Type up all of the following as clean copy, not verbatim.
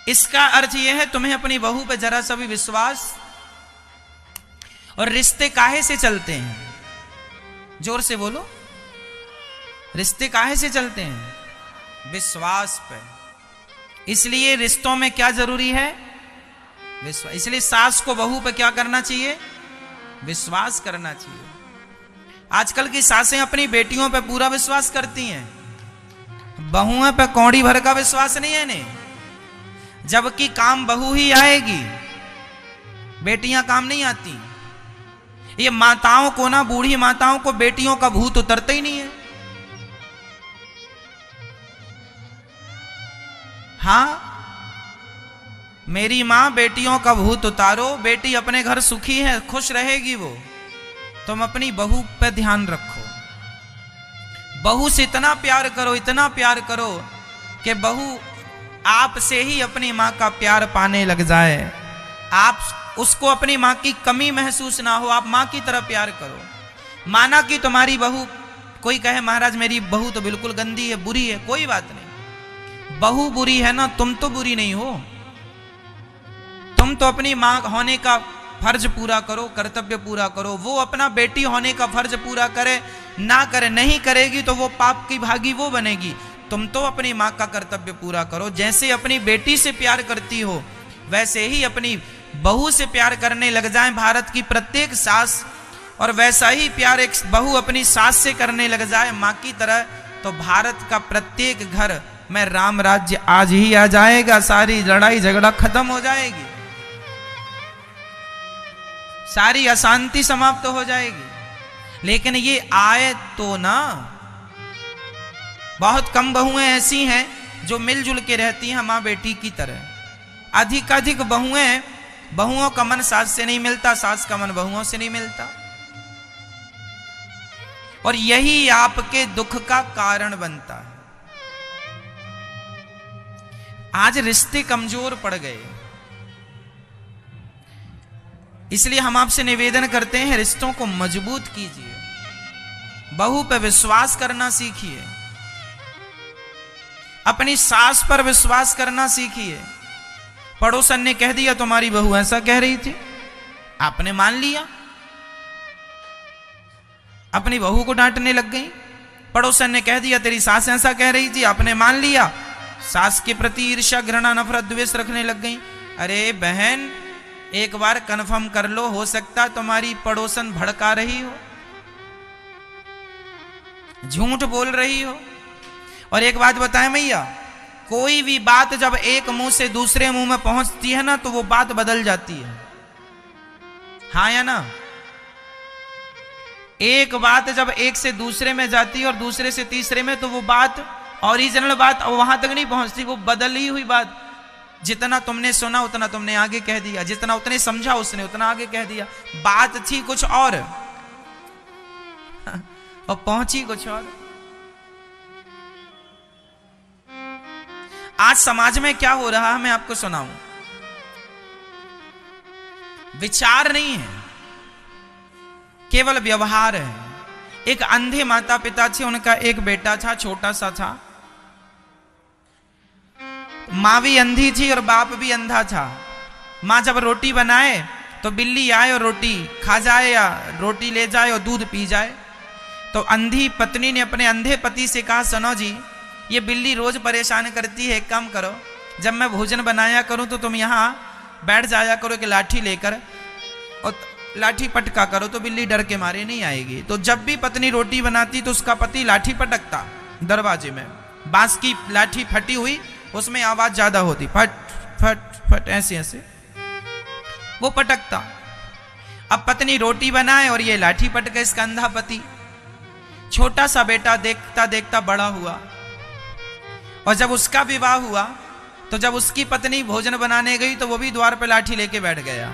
इसका अर्थ यह है तुम्हें अपनी बहू पे जरा सा भी विश्वास। और रिश्ते काहे से चलते हैं? जोर से बोलो, रिश्ते काहे से चलते हैं? विश्वास पे। इसलिए रिश्तों में क्या जरूरी है? विश्वास। इसलिए सास को बहू पे क्या करना चाहिए? विश्वास करना चाहिए। आजकल की सासें अपनी बेटियों पे पूरा विश्वास करती हैं, बहुओं पे कौड़ी भर का विश्वास नहीं है ने। जबकि काम बहू ही आएगी, बेटियां काम नहीं आती। ये माताओं को ना, बूढ़ी माताओं को बेटियों का भूत उतरता ही नहीं है। हाँ, मेरी मां बेटियों का भूत उतारो, बेटी अपने घर सुखी है, खुश रहेगी वो। तुम अपनी बहू पे ध्यान रखो, बहू से इतना प्यार करो, इतना प्यार करो कि बहू आपसे ही अपनी मां का प्यार पाने लग जाए। आप उसको अपनी मां की कमी महसूस ना हो, आप मां की तरह प्यार करो। माना कि तुम्हारी बहू, कोई कहे महाराज मेरी बहू तो बिल्कुल गंदी है, बुरी है, कोई बात नहीं। बहू बुरी है ना, तुम तो बुरी नहीं हो। तुम तो अपनी मां होने का फर्ज पूरा करो, कर्तव्य पूरा करो। वो अपना बेटी होने का फर्ज पूरा करे, ना करे, नहीं करेगी तो वो पाप की भागी वो बनेगी। तुम तो अपनी मां का कर्तव्य पूरा करो। जैसे अपनी बेटी से प्यार करती हो, वैसे ही अपनी बहू से प्यार करने लग जाए भारत की प्रत्येक सास, और वैसा ही प्यार एक बहू अपनी सास से करने लग जाए मां की तरह, तो भारत का प्रत्येक घर में राम राज्य आज ही आ जाएगा। सारी लड़ाई झगड़ा खत्म हो जाएगी, सारी अशांति समाप्त हो जाएगी। लेकिन ये आए तो ना। बहुत कम बहुएं ऐसी हैं जो मिलजुल के रहती हैं मां बेटी की तरह। अधिक बहुओं का मन सास से नहीं मिलता, सास का मन बहुओं से नहीं मिलता, और यही आपके दुख का कारण बनता है। आज रिश्ते कमजोर पड़ गए, इसलिए हम आपसे निवेदन करते हैं रिश्तों को मजबूत कीजिए। बहू पर विश्वास करना सीखिए, अपनी सास पर विश्वास करना सीखिए। पड़ोसन ने कह दिया तुम्हारी बहू ऐसा कह रही थी, आपने मान लिया, अपनी बहू को डांटने लग गई। पड़ोसन ने कह दिया तेरी सास ऐसा कह रही थी, आपने मान लिया, सास के प्रति ईर्ष्या, घृणा, नफरत, द्वेष रखने लग गई। अरे बहन, एक बार कन्फर्म कर लो, हो सकता तुम्हारी पड़ोसन भड़का रही हो, झूठ बोल रही हो। और एक बात बताएं भैया, कोई भी बात जब एक मुंह से दूसरे मुंह में पहुंचती है ना, तो वो बात बदल जाती है। हाँ या ना? एक बात जब एक से दूसरे में जाती है और दूसरे से तीसरे में, तो वो बात, ओरिजिनल बात वहां तक नहीं पहुंचती, वो बदली हुई बात। जितना तुमने सुना उतना तुमने आगे कह दिया, जितना उतने समझा उसने उतना आगे कह दिया। बात थी कुछ और पहुंची कुछ और। आज समाज में क्या हो रहा है मैं आपको सुनाऊं। विचार नहीं है, केवल व्यवहार है। एक अंधे माता पिता थे, उनका एक बेटा था, छोटा सा था। मां भी अंधी थी और बाप भी अंधा था। मां जब रोटी बनाए तो बिल्ली आए और रोटी खा जाए, या रोटी ले जाए और दूध पी जाए। तो अंधी पत्नी ने अपने अंधे पति से कहा, सुनो जी, ये बिल्ली रोज परेशान करती है, एक काम करो, जब मैं भोजन बनाया करूं तो तुम यहां बैठ जाया करो कि लाठी लेकर, और लाठी पटका करो तो बिल्ली डर के मारे नहीं आएगी। तो जब भी पत्नी रोटी बनाती तो उसका पति लाठी पटकता दरवाजे में, बांस की लाठी फटी हुई, उसमें आवाज ज्यादा होती, फट फट फट, ऐसे ऐसे वो पटकता। अब पत्नी रोटी बनाए और ये लाठी पटके, इसका अंधा पति। छोटा सा बेटा देखता देखता बड़ा हुआ, और जब उसका विवाह हुआ तो जब उसकी पत्नी भोजन बनाने गई तो वो भी द्वार पे लाठी लेके बैठ गया,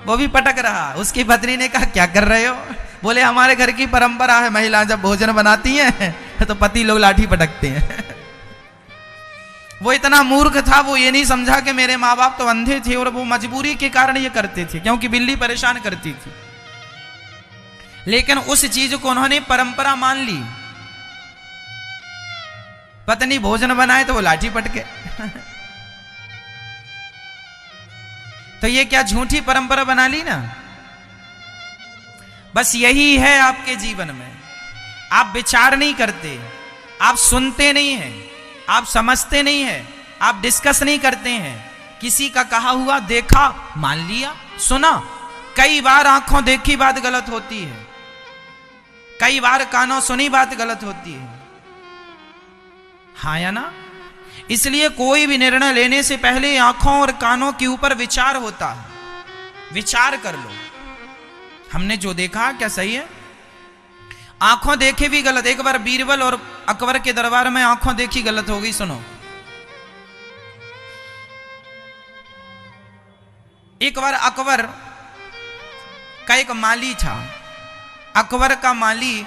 वो भी पटक रहा। उसकी पत्नी ने कहा क्या कर रहे हो? बोले हमारे घर की परंपरा है, महिला जब भोजन बनाती हैं तो पति लोग लाठी पटकते हैं। वो इतना मूर्ख था, वो ये नहीं समझा कि मेरे माँ बाप तो अंधे थे और वो मजबूरी के कारण ये करते थे, क्योंकि बिल्ली परेशान करती थी। लेकिन उस चीज को उन्होंने परंपरा मान ली। पत्नी भोजन बनाए तो वो लाठी पटके। तो ये क्या झूठी परंपरा बना ली ना। बस यही है आपके जीवन में, आप विचार नहीं करते, आप सुनते नहीं हैं, आप समझते नहीं हैं, आप डिस्कस नहीं करते हैं। किसी का कहा हुआ देखा, मान लिया, सुना। कई बार आंखों देखी बात गलत होती है, कई बार कानों सुनी बात गलत होती है, हाँ या ना। इसलिए कोई भी निर्णय लेने से पहले आंखों और कानों के ऊपर विचार होता है। विचार कर लो, हमने जो देखा क्या सही है। आंखों देखे भी गलत। एक बार बीरबल और अकबर के दरबार में आंखों देखी गलत हो गई। सुनो, एक बार अकबर का एक माली था। अकबर का माली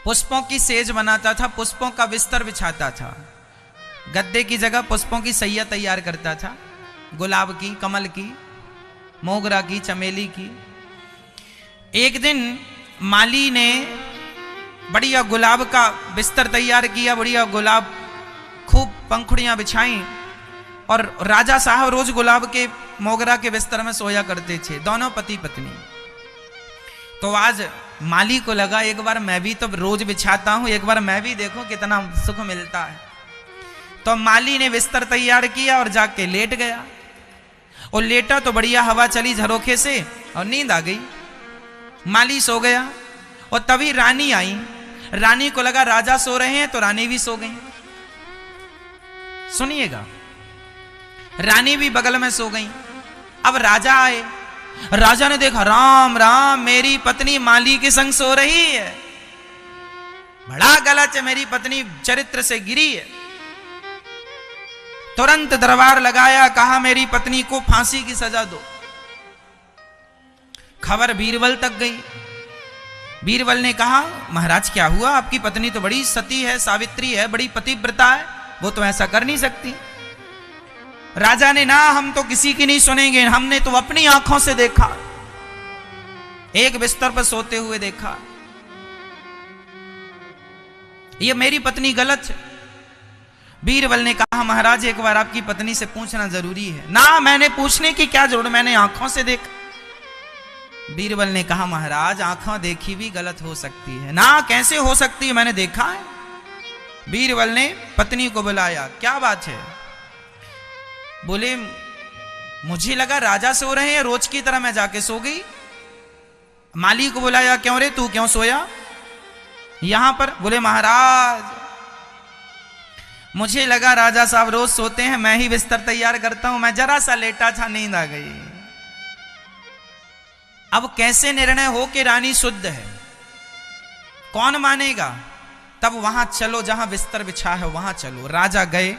पुष्पों की सेज बनाता था, पुष्पों का बिस्तर बिछाता था, गद्दे की जगह पुष्पों की सैया तैयार करता था, गुलाब की, कमल की, मोगरा की, चमेली की। एक दिन माली ने बढ़िया गुलाब का बिस्तर तैयार किया, बढ़िया गुलाब, खूब पंखुड़ियां बिछाई, और राजा साहब रोज गुलाब के मोगरा के बिस्तर में सोया करते थे, दोनों पति पत्नी। तो आज माली को लगा एक बार मैं भी तो रोज बिछाता हूं, एक बार मैं भी देखूं कितना सुख मिलता है। तो माली ने बिस्तर तैयार किया और जाके लेट गया। और लेटा तो बढ़िया हवा चली झरोखे से और नींद आ गई। माली सो गया और तभी रानी आई। रानी को लगा राजा सो रहे हैं तो रानी भी सो गई। सुनिएगा, रानी भी बगल में सो गई। अब राजा आए, राजा ने देखा राम राम मेरी पत्नी माली के संग सो रही है, बड़ा गलत है, मेरी पत्नी चरित्र से गिरी है। तुरंत दरबार लगाया, कहा मेरी पत्नी को फांसी की सजा दो। खबर बीरबल तक गई। बीरबल ने कहा महाराज क्या हुआ, आपकी पत्नी तो बड़ी सती है, सावित्री है, बड़ी पतिव्रता है, वो तो ऐसा कर नहीं सकती। राजा ने, ना हम तो किसी की नहीं सुनेंगे, हमने तो अपनी आंखों से देखा, एक बिस्तर पर सोते हुए देखा, ये मेरी पत्नी गलत है। बीरबल ने कहा महाराज एक बार आपकी पत्नी से पूछना जरूरी है। ना मैंने पूछने की क्या जरूरत, मैंने आंखों से देखा। बीरबल ने कहा महाराज आंखों देखी भी गलत हो सकती है। ना कैसे हो सकती है, मैंने देखा है। बीरबल ने पत्नी को बुलाया, क्या बात है। बोले मुझे लगा राजा सो रहे हैं, रोज की तरह मैं जाके सो गई। माली को बुलाया, क्यों रे तू क्यों सोया यहां पर। बोले महाराज मुझे लगा राजा साहब रोज सोते हैं, मैं ही बिस्तर तैयार करता हूं, मैं जरा सा लेटा था, नींद आ गई। अब कैसे निर्णय हो कि रानी शुद्ध है, कौन मानेगा। तब वहां चलो जहां बिस्तर बिछा है वहां चलो। राजा गए,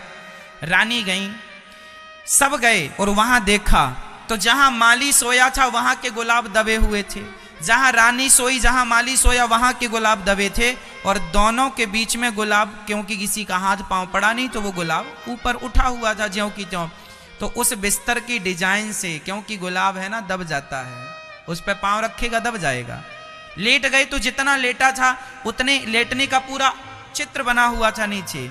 रानी गई, सब गए और वहां देखा तो जहां माली सोया था वहां के गुलाब दबे हुए थे, जहां रानी सोई, जहां माली सोया वहां के गुलाब दबे थे, और दोनों के बीच में गुलाब, क्योंकि किसी का हाथ पांव पड़ा नहीं तो वो गुलाब ऊपर उठा हुआ था ज्यों की त्यों। तो उस बिस्तर की डिजाइन से, क्योंकि गुलाब है ना दब जाता है, उस पर पांव रखेगा दब जाएगा। लेट गए तो जितना लेटा था उतने लेटने का पूरा चित्र बना हुआ था नीचे।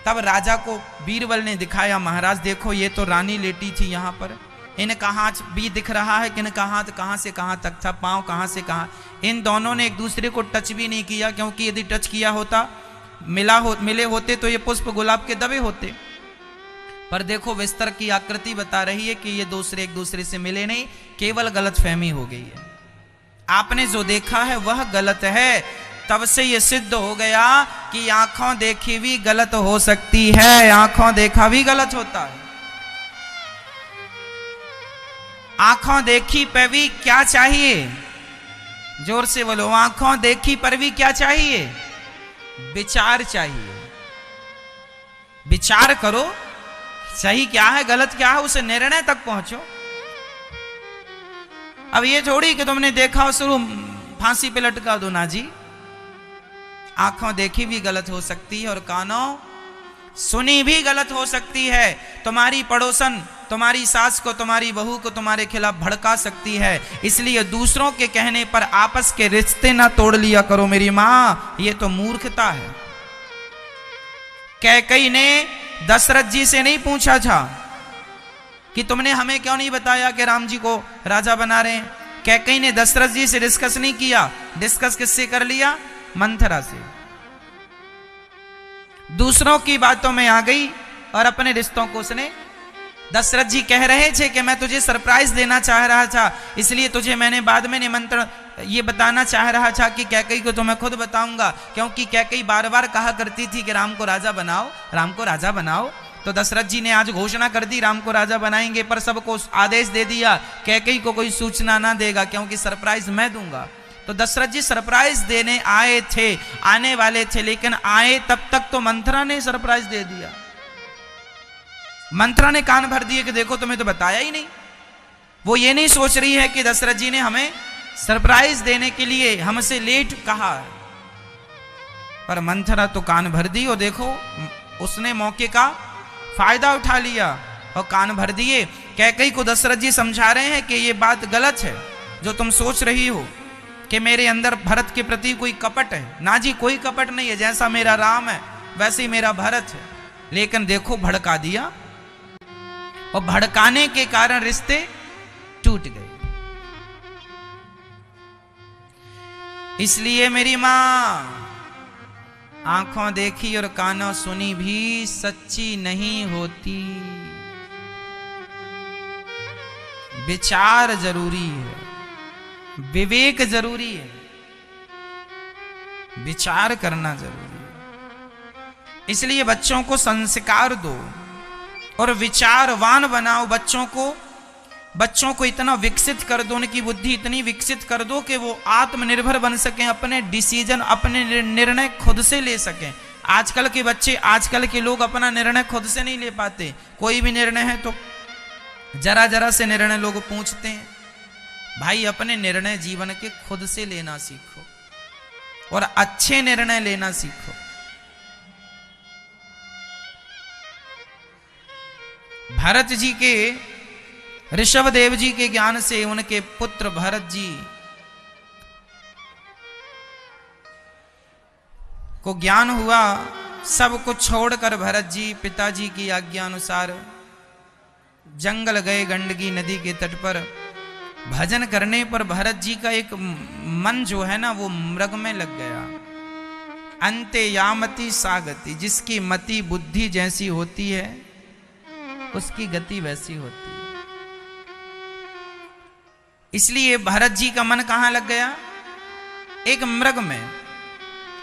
तब राजा को बीरबल ने दिखाया, महाराज देखो ये तो रानी लेटी थी यहाँ पर, इनका हाथ भी दिख रहा है कि इनका हाथ कहाँ से कहाँ तक था, पांव कहाँ से कहाँ। इन दोनों ने एक दूसरे को टच भी नहीं किया, क्योंकि यदि टच किया होता, मिले होते तो ये पुष्प गुलाब के दबे होते। पर देखो बिस्तर की आकृति बता रही है कि ये दूसरे एक दूसरे से मिले नहीं, केवल गलतफहमी हो गई है। आपने जो देखा है वह गलत है। तब से ये सिद्ध हो गया कि आंखों देखी भी गलत हो सकती है, आंखों देखा भी गलत होता है। आंखों देखी पर भी क्या चाहिए, जोर से बोलो, आंखों देखी पर भी क्या चाहिए, विचार चाहिए। विचार करो सही क्या है गलत क्या है, उसे निर्णय तक पहुंचो। अब ये थोड़ी कि तुमने देखा और शुरू फांसी पे लटका दो ना जी। आंखों देखी भी गलत हो सकती है और कानों सुनी भी गलत हो सकती है। तुम्हारी पड़ोसन तुम्हारी सास को, तुम्हारी बहू को तुम्हारे खिलाफ भड़का सकती है, इसलिए दूसरों के कहने पर आपस के रिश्ते ना तोड़ लिया करो मेरी मां, ये तो मूर्खता है। कैकई ने दशरथ जी से नहीं पूछा था कि तुमने हमें क्यों नहीं बताया कि राम जी को राजा बना रहे हैं। कैकेयी ने दशरथ जी से डिस्कस नहीं किया, डिस्कस किससे कर लिया? मंथरा से। दूसरों की बातों में आ गई और अपने रिश्तों को उसने, दशरथ जी कह रहे थे कि मैं तुझे सरप्राइज देना चाह रहा था, इसलिए तुझे मैंने बाद में निमंत्रण ये बताना चाह रहा था कि कैकेयी को तो मैं खुद बताऊंगा, क्योंकि कैकेयी बार बार कहा करती थी कि राम को राजा बनाओ, राम को राजा बनाओ। तो दशरथ जी ने आज घोषणा कर दी राम को राजा बनाएंगे, पर सबको आदेश दे दिया कैकेयी को कोई सूचना ना देगा, क्योंकि सरप्राइज मैं दूंगा। तो दशरथ जी सरप्राइज देने आए थे, आने वाले थे, लेकिन आए तब तक तो मंथरा ने सरप्राइज दे दिया। मंथरा ने कान भर दिए कि देखो तुम्हें तो बताया ही नहीं। वो ये नहीं सोच रही है कि दशरथ जी ने हमें सरप्राइज देने के लिए हमसे लेट कहा, पर मंथरा तो कान भर दी। और देखो उसने मौके का फायदा उठा लिया और कान भर दिए। कैकेयी को दशरथ जी समझा रहे हैं कि ये बात गलत है जो तुम सोच रही हो कि मेरे अंदर भरत के प्रति कोई कपट है। ना जी, कोई कपट नहीं है, जैसा मेरा राम है वैसे ही मेरा भरत है। लेकिन देखो भड़का दिया और भड़काने के कारण रिश्ते टूट गए। इसलिए मेरी मां आंखों देखी और कानों सुनी भी सच्ची नहीं होती। विचार जरूरी है, विवेक जरूरी है, विचार करना जरूरी है। इसलिए बच्चों को संस्कार दो और विचारवान बनाओ। बच्चों को इतना विकसित कर दो, उनकी बुद्धि इतनी विकसित कर दो कि वो आत्मनिर्भर बन सकें, अपने डिसीजन, अपने निर्णय खुद से ले सकें। आजकल के बच्चे, आजकल के लोग अपना निर्णय खुद से नहीं ले पाते। कोई भी निर्णय है तो जरा जरा से निर्णय लोग पूछते हैं। भाई अपने निर्णय जीवन के खुद से लेना सीखो और अच्छे निर्णय लेना सीखो। भरत जी के, ऋषभदेव जी के ज्ञान से उनके पुत्र भरत जी को ज्ञान हुआ। सब कुछ छोड़कर भरत जी पिताजी की आज्ञा अनुसार जंगल गए, गंडकी नदी के तट पर। भजन करने पर भरत जी का एक मन जो है ना वो मृग में लग गया। अंते यामति सागति, जिसकी मति बुद्धि जैसी होती है उसकी गति वैसी होती है। इसलिए भरत जी का मन कहां लग गया? एक मृग में।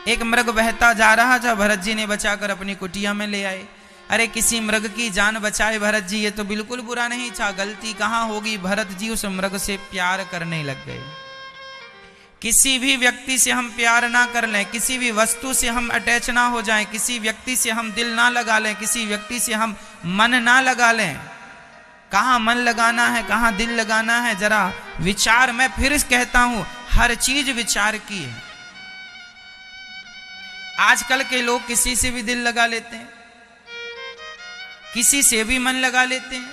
एक मृग बहता जा रहा था, भरत जी ने बचाकर अपनी कुटिया में ले आए। अरे किसी मृग की जान बचाए भरत जी, ये तो बिल्कुल बुरा नहीं था। गलती कहां होगी? भरत जी उस मृग से प्यार करने लग गए। किसी भी व्यक्ति से हम प्यार ना कर लें, किसी भी वस्तु से हम अटैच ना हो जाएं, किसी व्यक्ति से हम दिल ना लगा लें, किसी व्यक्ति से हम मन ना लगा लें। कहां मन लगाना है, कहां दिल लगाना है, जरा विचार। मैं फिर कहता हूं, हर चीज विचार की है। आजकल के लोग किसी से भी दिल लगा लेते हैं, किसी से भी मन लगा लेते हैं।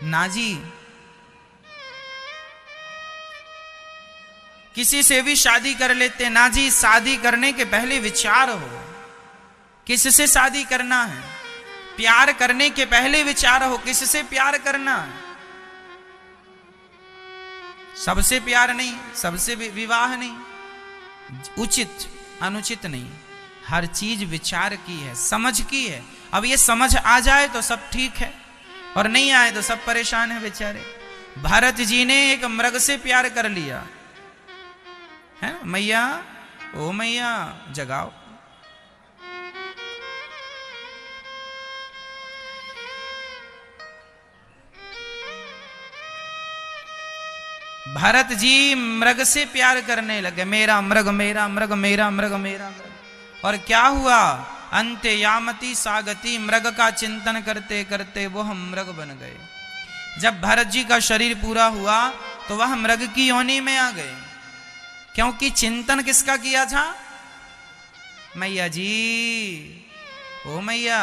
ना जी, किसी से भी शादी कर लेते हैं। ना जी, शादी करने के पहले विचार हो किससे शादी करना है। प्यार करने के पहले विचार हो किससे प्यार करना है। सबसे प्यार नहीं, सबसे विवाह नहीं, उचित अनुचित नहीं, हर चीज विचार की है, समझ की है। अब ये समझ आ जाए तो सब ठीक है, और नहीं आए तो सब परेशान है बेचारे। भरत जी ने एक मृग से प्यार कर लिया है। मैया, ओ मैया जगाओ। भरत जी मृग से प्यार करने लगे। मेरा मृग, मेरा मृग, मेरा मृग, मेरा मृग। और क्या हुआ? अंते यामति सागति, मृग का चिंतन करते करते वो हम मृग बन गए। जब भरत जी का शरीर पूरा हुआ तो वह मृग की योनि में आ गए, क्योंकि चिंतन किसका किया था? मैया जी, ओ मैया।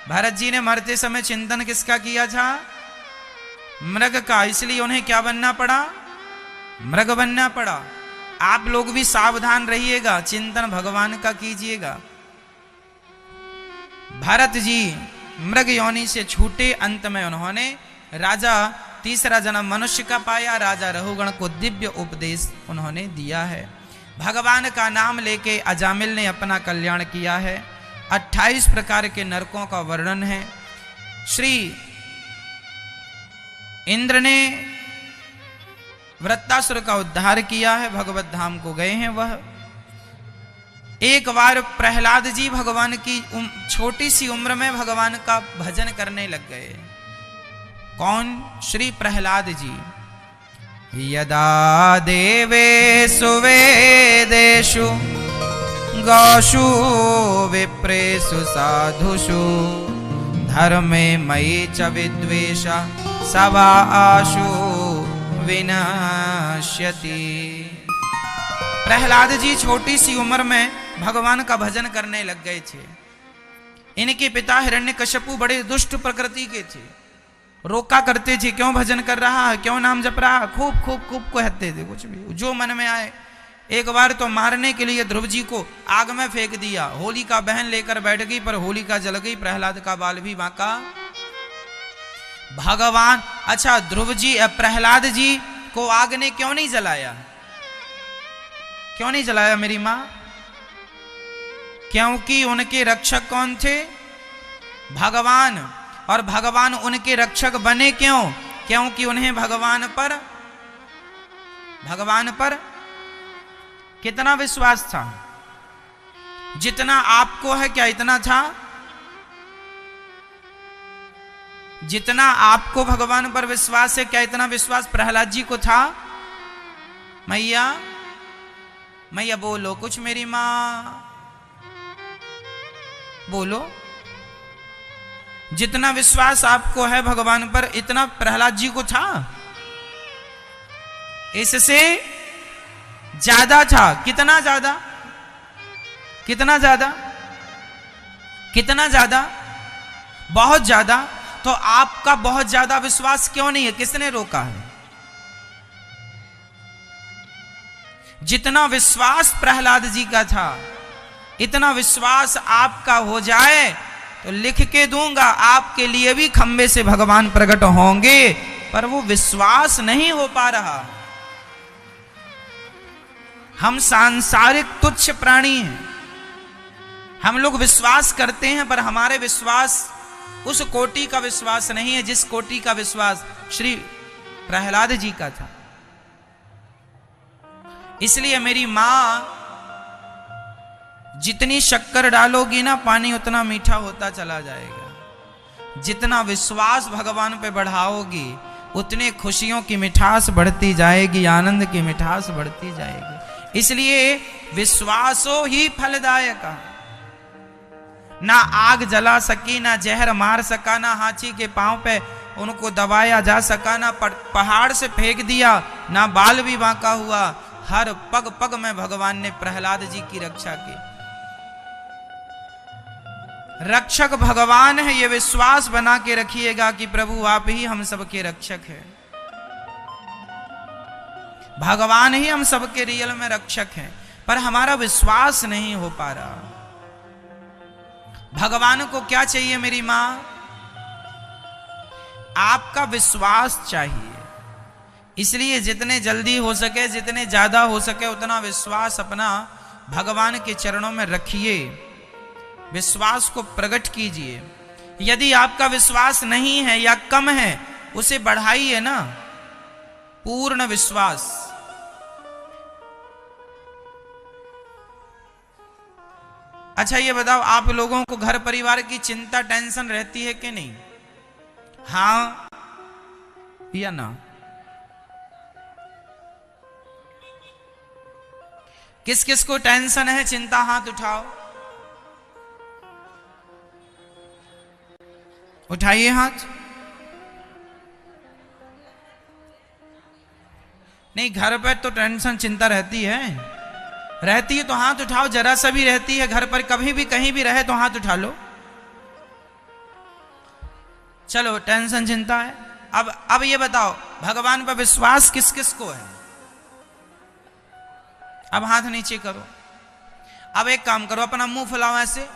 भरत जी ने मरते समय चिंतन किसका किया था? मृग का। इसलिए उन्हें क्या बनना पड़ा? मृग बनना पड़ा। आप लोग भी सावधान रहिएगा, चिंतन भगवान का कीजिएगा। भरत जी मृग योनि से छूटे, अंत में उन्होंने राजा तीसरा जन्म मनुष्य का पाया, राजा रहुगण को दिव्य उपदेश उन्होंने दिया है। भगवान का नाम लेके अजामिल ने अपना कल्याण किया है। 28 प्रकार के नरकों का वर्णन है। श्री इंद्र ने वृत्तासुर का उद्धार किया है, भगवत धाम को गए हैं वह। एक बार प्रहलाद जी भगवान की छोटी सी उम्र में भगवान का भजन करने लग गए। कौन? श्री प्रहलाद जी। यदा देवेषु वेदेषु गौषु विप्रेषु साधुषु धर्मे मयि च विद्वेष सवा आशु विनश्यति। प्रहलाद जी छोटी सी उम्र में भगवान का भजन करने लग गए थे। इनके पिता हिरण्यकश्यपु बड़े दुष्ट प्रकृति के थे, रोका करते थे, क्यों भजन कर रहा है, क्यों नाम जप रहा है, खूब खूब खूब कहते थे, कुछ भी जो मन में आए। एक बार तो मारने के लिए ध्रुव जी को आग में फेंक दिया। होलिका बहन लेकर बैठ गई, पर होलिका जल गई, प्रहलाद का बाल भी बांका। भगवान, अच्छा ध्रुव जी प्रहलाद जी को आग ने क्यों नहीं जलाया? क्यों नहीं जलाया मेरी मां? क्योंकि उनके रक्षक कौन थे? भगवान। और भगवान उनके रक्षक बने क्यों? क्योंकि उन्हें भगवान पर कितना विश्वास था? जितना आपको है, क्या इतना था? जितना आपको भगवान पर विश्वास है, क्या इतना विश्वास प्रहलाद जी को था? मैया मैया बोलो कुछ, मेरी मां बोलो। जितना विश्वास आपको है भगवान पर, इतना प्रहलाद जी को था? इससे ज्यादा था। कितना ज्यादा? कितना ज्यादा? कितना ज्यादा? बहुत ज्यादा। तो आपका बहुत ज्यादा विश्वास क्यों नहीं है? किसने रोका है? जितना विश्वास प्रहलाद जी का था, इतना विश्वास आपका हो जाए तो लिख के दूंगा, आपके लिए भी खंबे से भगवान प्रकट होंगे। पर वो विश्वास नहीं हो पा रहा। हम सांसारिक तुच्छ प्राणी हैं। हम लोग विश्वास करते हैं, पर हमारे विश्वास उस कोटि का विश्वास नहीं है जिस कोटि का विश्वास श्री प्रहलाद जी का था। इसलिए मेरी मां, जितनी शक्कर डालोगी ना, पानी उतना मीठा होता चला जाएगा। जितना विश्वास भगवान पे बढ़ाओगी, उतने खुशियों की मिठास बढ़ती जाएगी, आनंद की मिठास बढ़ती जाएगी। इसलिए विश्वासो ही फलदायक। ना आग जला सकी, ना जहर मार सका, ना हाथी के पांव पे उनको दबाया जा सका, ना पहाड़ से फेंक दिया, ना बाल भी बांका हुआ। हर पग पग में भगवान ने प्रहलाद जी की रक्षा की। रक्षक भगवान है, ये विश्वास बना के रखिएगा कि प्रभु आप ही हम सबके रक्षक हैं। भगवान ही हम सबके रियल में रक्षक हैं, पर हमारा विश्वास नहीं हो पा रहा। भगवान को क्या चाहिए मेरी मां? आपका विश्वास चाहिए। इसलिए जितने जल्दी हो सके, जितने ज्यादा हो सके, उतना विश्वास अपना भगवान के चरणों में रखिए। विश्वास को प्रकट कीजिए। यदि आपका विश्वास नहीं है या कम है, उसे बढ़ाइए ना। पूर्ण विश्वास। अच्छा ये बताओ, आप लोगों को घर परिवार की चिंता टेंशन रहती है कि नहीं? हाँ या ना? किस किस को टेंशन है, चिंता? हाथ उठाओ, उठाइए हाथ। नहीं, घर पर तो टेंशन चिंता रहती है। रहती है तो हाथ उठाओ। जरा सा भी रहती है घर पर, कभी भी कहीं भी रहे तो हाथ उठा लो। चलो, टेंशन चिंता है। अब ये बताओ, भगवान पर विश्वास किस किस को है? अब हाथ नीचे करो। अब एक काम करो, अपना मुंह फुलाओ ऐसे।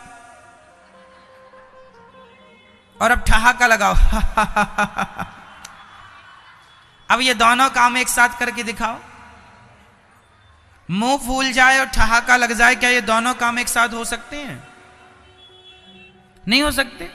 और अब ठहाका लगाओ। अब ये दोनों काम एक साथ करके दिखाओ। मुंह फूल जाए और ठहाका लग जाए, क्या ये दोनों काम एक साथ हो सकते हैं? नहीं हो सकते।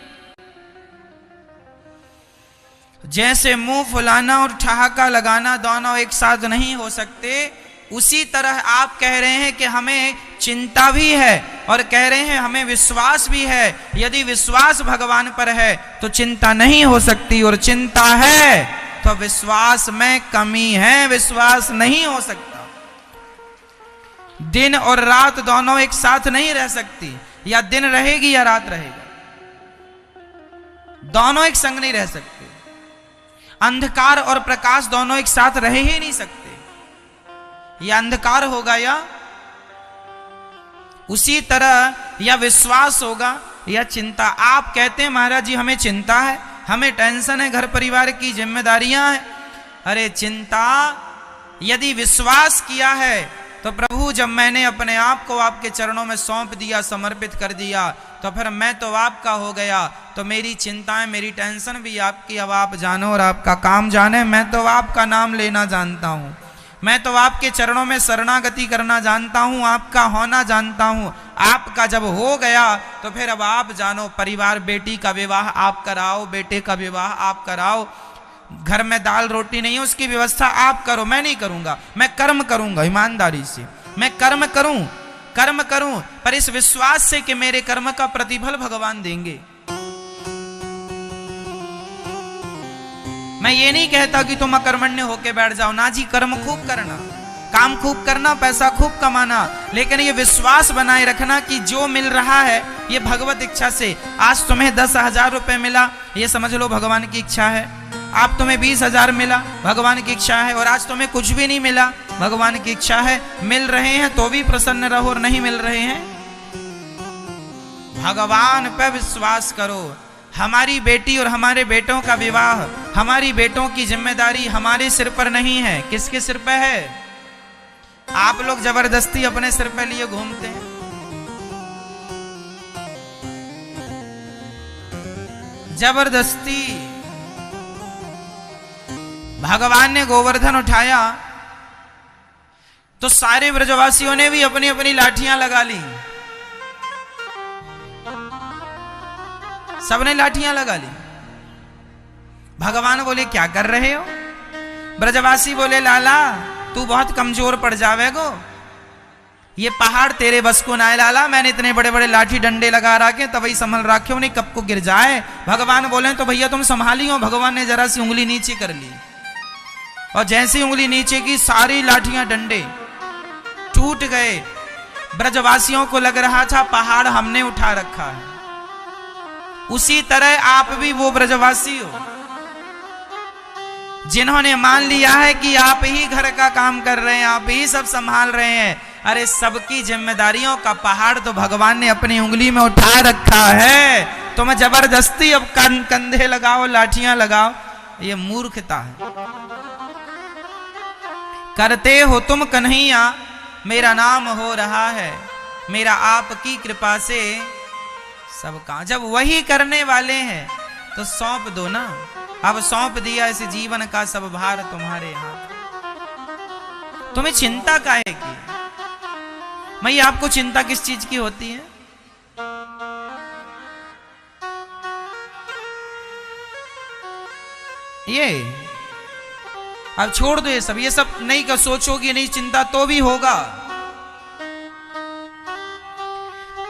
जैसे मुंह फुलाना और ठहाका लगाना दोनों एक साथ नहीं हो सकते, उसी तरह आप कह रहे हैं कि हमें चिंता भी है और कह रहे हैं हमें विश्वास भी है। यदि विश्वास भगवान पर है तो चिंता नहीं हो सकती, और चिंता है तो विश्वास में कमी है, विश्वास नहीं हो सकता। दिन और रात दोनों एक साथ नहीं रह सकती, या दिन रहेगी या रात रहेगा, दोनों एक संग नहीं रह सकते। अंधकार और प्रकाश दोनों एक साथ रह ही नहीं सकते, या अंधकार होगा या उसी तरह या विश्वास होगा या चिंता। आप कहते हैं महाराज जी हमें चिंता है, हमें टेंशन है, घर परिवार की जिम्मेदारियां हैं। अरे चिंता, यदि विश्वास किया है तो प्रभु जब मैंने अपने आप को आपके चरणों में सौंप दिया, समर्पित कर दिया, तो फिर मैं तो आपका हो गया, तो मेरी चिंताएं, मेरी टेंशन भी आपकी। अब आप जानो और आपका काम जाने। मैं तो आपका नाम लेना जानता हूं, मैं तो आपके चरणों में शरणागति करना जानता हूं, आपका होना जानता हूं। आपका जब हो गया तो फिर अब आप जानो, परिवार, बेटी का विवाह आप कराओ, बेटे का विवाह आप कराओ, घर में दाल रोटी नहीं है उसकी व्यवस्था आप करो, मैं नहीं करूंगा। मैं कर्म करूंगा ईमानदारी से, मैं कर्म करूं, पर इस विश्वास से कि मेरे कर्म का प्रतिफल भगवान देंगे। मैं ये नहीं कहता कि तुम अकर्मण्य होके बैठ जाओ, ना जी, कर्म खूब करना, काम खूब करना, पैसा खूब कमाना, लेकिन ये विश्वास बनाए रखना कि जो मिल रहा है ये भगवत इच्छा से। आज तुम्हें 10,000 रुपए मिला, ये समझ लो भगवान की इच्छा है। आप तुम्हें 20,000 मिला, भगवान की इच्छा है। और आज तुम्हें कुछ भी नहीं मिला, भगवान की इच्छा है। मिल रहे हैं तो भी प्रसन्न रहो, और नहीं मिल रहे हैं, भगवान पे विश्वास करो। हमारी बेटी और हमारे बेटों का विवाह, हमारी बेटों की जिम्मेदारी हमारे सिर पर नहीं है, किसके सिर पे है? आप लोग जबरदस्ती अपने सिर पे लिए घूमते हैं। जबरदस्ती। भगवान ने गोवर्धन उठाया तो सारे ब्रजवासियों ने भी अपनी अपनी लाठियां लगा ली, सबने लाठियां लगा ली। भगवान बोले क्या कर रहे हो? ब्रजवासी बोले लाला तू बहुत कमजोर पड़ जावेगो, ये पहाड़ तेरे बस को ना है लाला, मैंने इतने बड़े बड़े लाठी डंडे लगा रखे तभी संभल रखे, उन्हें कब को गिर जाए। भगवान बोले तो भैया तुम संभालियो। भगवान ने जरा सी उंगली नीचे कर ली, और जैसी उंगली नीचे की सारी लाठियां डंडे टूट गए। ब्रजवासियों को लग रहा था पहाड़ हमने उठा रखा है। उसी तरह आप भी वो ब्रजवासी हो जिन्होंने मान लिया है कि आप ही घर का काम कर रहे हैं, आप ही सब संभाल रहे हैं। अरे सबकी जिम्मेदारियों का पहाड़ तो भगवान ने अपनी उंगली में उठा रखा है, तुम जबरदस्ती अब कंधे लगाओ, लाठियां लगाओ, ये मूर्खता है। करते हो तुम कन्हैया, मेरा नाम हो रहा है, मेरा आपकी कृपा से सब काम। जब वही करने वाले हैं तो सौंप दो ना। अब सौंप दिया इस जीवन का सब भार तुम्हारे हाथ। तुम्हें चिंता काहे की? मैं आपको चिंता किस चीज की होती है? ये अब छोड़ दो ये सब नहीं कर, सोचोगी नहीं चिंता तो भी होगा।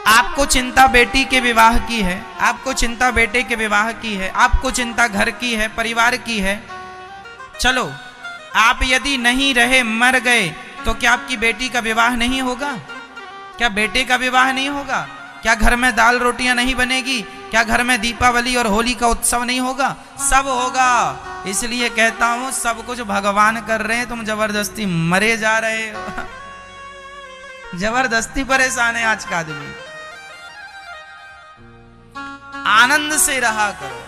आपको चिंता बेटी के विवाह की है, आपको चिंता बेटे के विवाह की है, आपको चिंता घर की है, परिवार की है। चलो आप यदि नहीं रहे, मर गए, तो क्या आपकी बेटी का विवाह नहीं होगा? क्या बेटे का विवाह नहीं होगा? क्या घर में दाल रोटियां नहीं बनेगी? क्या घर में दीपावली और होली का उत्सव नहीं होगा? सब होगा। इसलिए कहता हूं सब कुछ भगवान कर रहे हैं, तुम जबरदस्ती मरे जा रहे हो। जबरदस्ती परेशान है आज का आदमी। आनंद से रहा करो,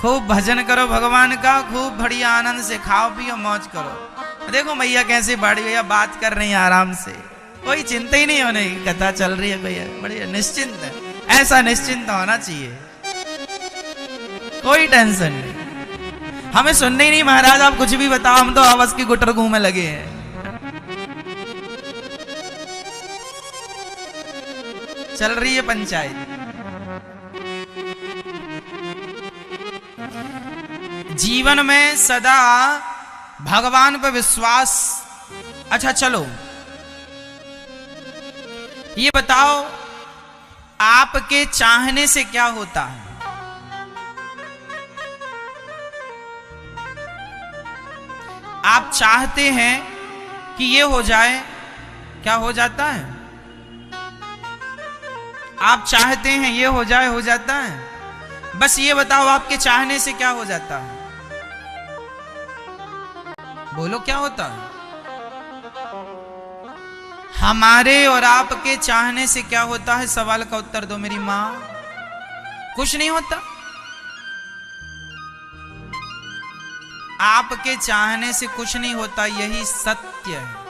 खूब भजन करो भगवान का, खूब बढ़िया आनंद से खाओ पियो, मौज करो। देखो मैया कैसे बड़ी भैया बात कर रही है आराम से, कोई चिंता ही नहीं होने की, कथा चल रही है भैया, बढ़िया निश्चिंत है। ऐसा निश्चिंत होना चाहिए, कोई टेंशन नहीं। हमें सुनने ही नहीं महाराज, आप कुछ भी बताओ, हम तो आवाज की गुटर घूमे लगे हैं। चल रही है पंचायत। जीवन में सदा भगवान पर विश्वास। अच्छा चलो ये बताओ, आपके चाहने से क्या होता है? आप चाहते हैं कि ये हो जाए, क्या हो जाता है? आप चाहते हैं ये हो जाए, हो जाता है? बस ये बताओ आपके चाहने से क्या हो जाता है? बोलो क्या होता है? हमारे और आपके चाहने से क्या होता है? सवाल का उत्तर दो मेरी मां। कुछ नहीं होता। आपके चाहने से कुछ नहीं होता, यही सत्य है।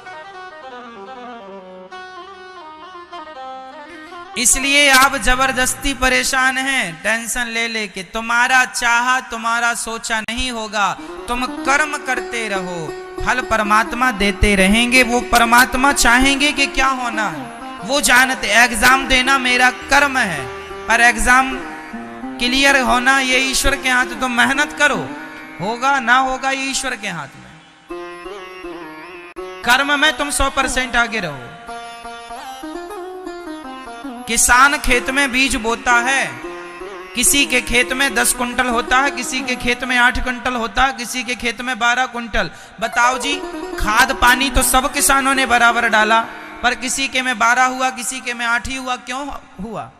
इसलिए आप जबरदस्ती परेशान हैं, टेंशन ले लेके। तुम्हारा चाहा, तुम्हारा सोचा नहीं होगा। तुम कर्म करते रहो, फल परमात्मा देते रहेंगे। वो परमात्मा चाहेंगे कि क्या होना है वो जानते। एग्जाम देना मेरा कर्म है, पर एग्जाम क्लियर होना ये ईश्वर के हाथ। तुम मेहनत करो, होगा ना होगा ये ईश्वर के हाथ में। कर्म में तुम 100% आगे रहो। किसान खेत में बीज बोता है, किसी के खेत में 10 कुंटल होता है, किसी के खेत में 8 कुंटल होता है, किसी के खेत में 12 कुंटल। बताओ जी, खाद पानी तो सब किसानों ने बराबर डाला, पर किसी के में 12 हुआ, किसी के में 8 ही हुआ। क्यों हुआ?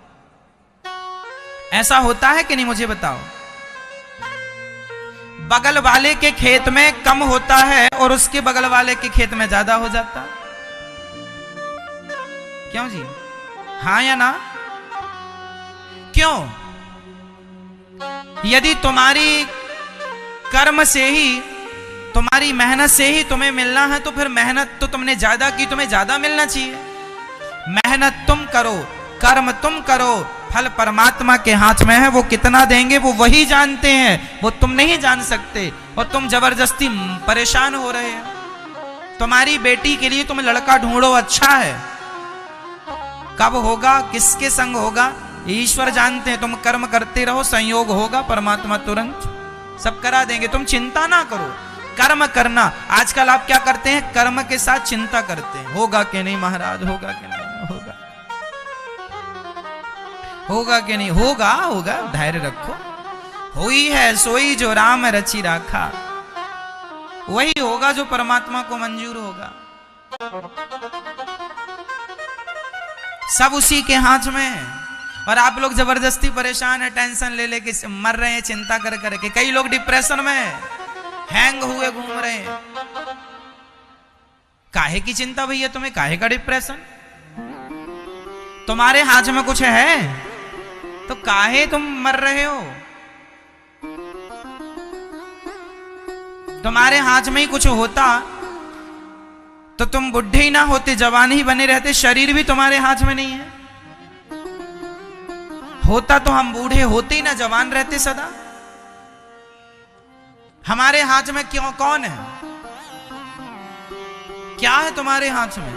ऐसा होता है कि नहीं, मुझे बताओ। बगल वाले के खेत में कम होता है और उसके बगल वाले के खेत में ज्यादा हो जाता। क्यों जी? हाँ या ना? क्यों? यदि तुम्हारी कर्म से ही, तुम्हारी मेहनत से ही तुम्हें मिलना है, तो फिर मेहनत तो तुमने ज्यादा की, तुम्हें ज्यादा मिलना चाहिए। मेहनत तुम करो, कर्म तुम करो, फल परमात्मा के हाथ में है। वो कितना देंगे वो वही जानते हैं, वो तुम नहीं जान सकते। और तुम जबरदस्ती परेशान हो रहे हो। तुम्हारी बेटी के लिए तुम लड़का ढूंढो, अच्छा है, कब होगा, किसके संग होगा, ईश्वर जानते हैं। तुम कर्म करते रहो, संयोग होगा, परमात्मा तुरंत सब करा देंगे। तुम चिंता ना करो, कर्म करना। आजकल आप क्या करते हैं? कर्म के साथ चिंता करते हैं, होगा कि नहीं महाराज, होगा कि नहीं होगा, होगा कि नहीं होगा। होगा, धैर्य रखो। हुई है सोई जो राम रची राखा, वही होगा जो परमात्मा को मंजूर होगा। सब उसी के हाथ में है। और आप लोग जबरदस्ती परेशान है, टेंशन ले लेके मर रहे हैं, चिंता कर करके। कई लोग डिप्रेशन में हैंग हुए घूम रहे हैं। काहे की चिंता भैया तुम्हें? काहे का डिप्रेशन? तुम्हारे हाथ में कुछ है तो काहे तुम मर रहे हो? तुम्हारे हाथ में ही कुछ होता तो तुम बुढ़े ही ना होते, जवान ही बने रहते। शरीर भी तुम्हारे हाथ में नहीं है। होता तो हम बूढ़े होते ही ना, जवान रहते सदा। हमारे हाथ में क्यों, कौन है, क्या है तुम्हारे हाथ में?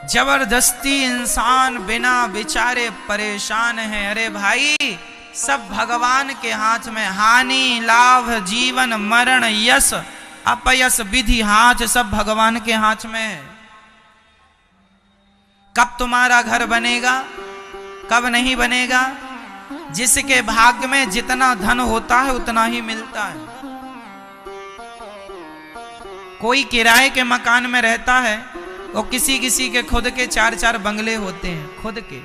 जबरदस्ती इंसान बिना विचारे परेशान है। अरे भाई, सब भगवान के हाथ में। हानि लाभ, जीवन मरण, यश अपयश, विधि हाथ, सब भगवान के हाथ में है। कब तुम्हारा घर बनेगा, कब नहीं बनेगा, जिसके भाग्य में जितना धन होता है उतना ही मिलता है। कोई किराए के मकान में रहता है और किसी किसी के खुद के 4-4 बंगले होते हैं, खुद के।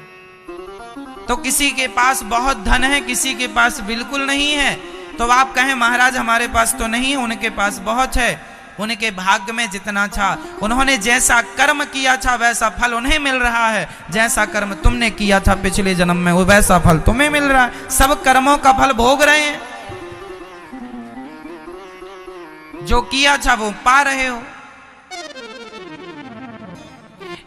तो किसी के पास बहुत धन है, किसी के पास बिल्कुल नहीं है। तो आप कहें महाराज हमारे पास तो नहीं है, उनके पास बहुत है। उनके भाग्य में जितना था, उन्होंने जैसा कर्म किया था वैसा फल उन्हें मिल रहा है। जैसा कर्म तुमने किया था पिछले जन्म में, वो वैसा फल तुम्हें मिल रहा है। सब कर्मों का फल भोग रहे हैं, जो किया था वो पा रहे हो।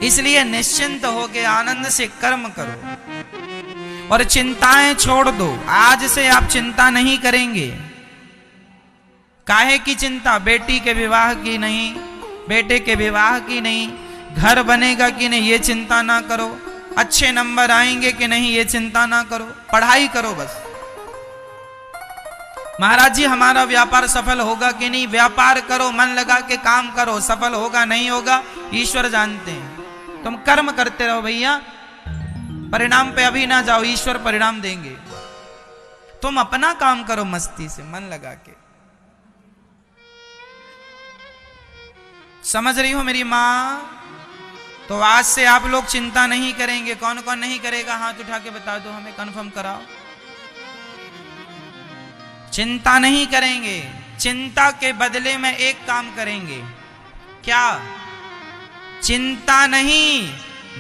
इसलिए निश्चिंत होकर आनंद से कर्म करो और चिंताएं छोड़ दो। आज से आप चिंता नहीं करेंगे। काहे की चिंता? बेटी के विवाह की नहीं, बेटे के विवाह की नहीं, घर बनेगा कि नहीं ये चिंता ना करो, अच्छे नंबर आएंगे कि नहीं ये चिंता ना करो, पढ़ाई करो बस। महाराज जी हमारा व्यापार सफल होगा कि नहीं, व्यापार करो, मन लगा के काम करो, सफल होगा नहीं होगा ईश्वर जानते हैं। तुम कर्म करते रहो भैया, परिणाम पे अभी ना जाओ, ईश्वर परिणाम देंगे। तुम अपना काम करो मस्ती से, मन लगा के। समझ रही हो मेरी मां? तो आज से आप लोग चिंता नहीं करेंगे। कौन कौन नहीं करेगा हाथ उठा के बता दो, हमें कंफर्म कराओ। चिंता नहीं करेंगे। चिंता के बदले में एक काम करेंगे। क्या? चिंता नहीं,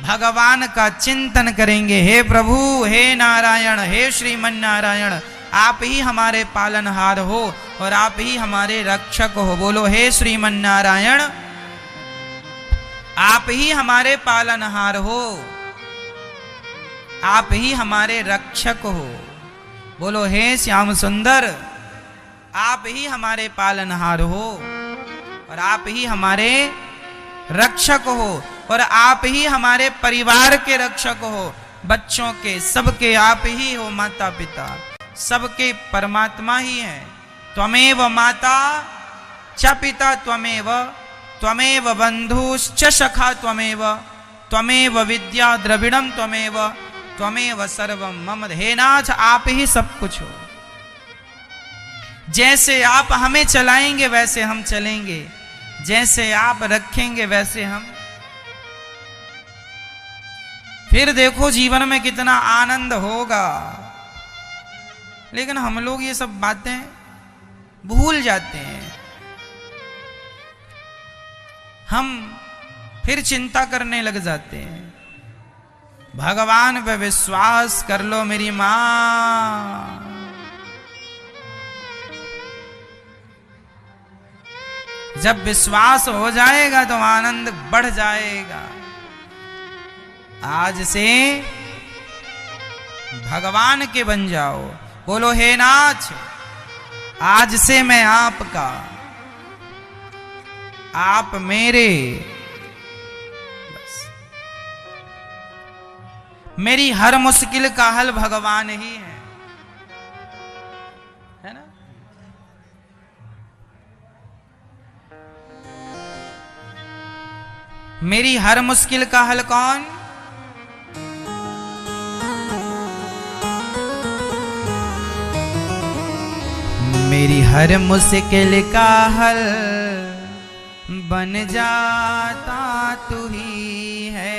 भगवान का चिंतन करेंगे। हे प्रभु, हे नारायण, हे श्रीमन नारायण, आप ही हमारे पालनहार हो और आप ही हमारे रक्षक हो। बोलो हे श्रीमन नारायण, आप ही हमारे पालनहार हो, आप ही हमारे रक्षक हो। बोलो हे श्याम सुंदर, आप ही हमारे पालनहार हो और आप ही हमारे रक्षक हो और आप ही हमारे परिवार के रक्षक हो, बच्चों के, सबके आप ही हो। माता पिता सबके परमात्मा ही हैं। त्वमेव माता च पिता त्वमेव, त्वमेव बंधुश्च सखा त्वमेव, त्वमेव विद्या द्रविणम त्वमेव, त्वमेव सर्वम मम। हे नाथ, आप ही सब कुछ हो। जैसे आप हमें चलाएंगे वैसे हम चलेंगे, जैसे आप रखेंगे वैसे हम। फिर देखो जीवन में कितना आनंद होगा। लेकिन हम लोग ये सब बातें भूल जाते हैं। हम फिर चिंता करने लग जाते हैं। भगवान पे विश्वास कर लो मेरी मां। जब विश्वास हो जाएगा तो आनंद बढ़ जाएगा। आज से भगवान के बन जाओ। बोलो हे नाथ, आज से मैं आपका, आप मेरे। बस मेरी हर मुश्किल का हल भगवान ही है ना? मेरी हर मुश्किल का हल कौन? मेरी हर मुश्किल का हल बन जाता तू ही है।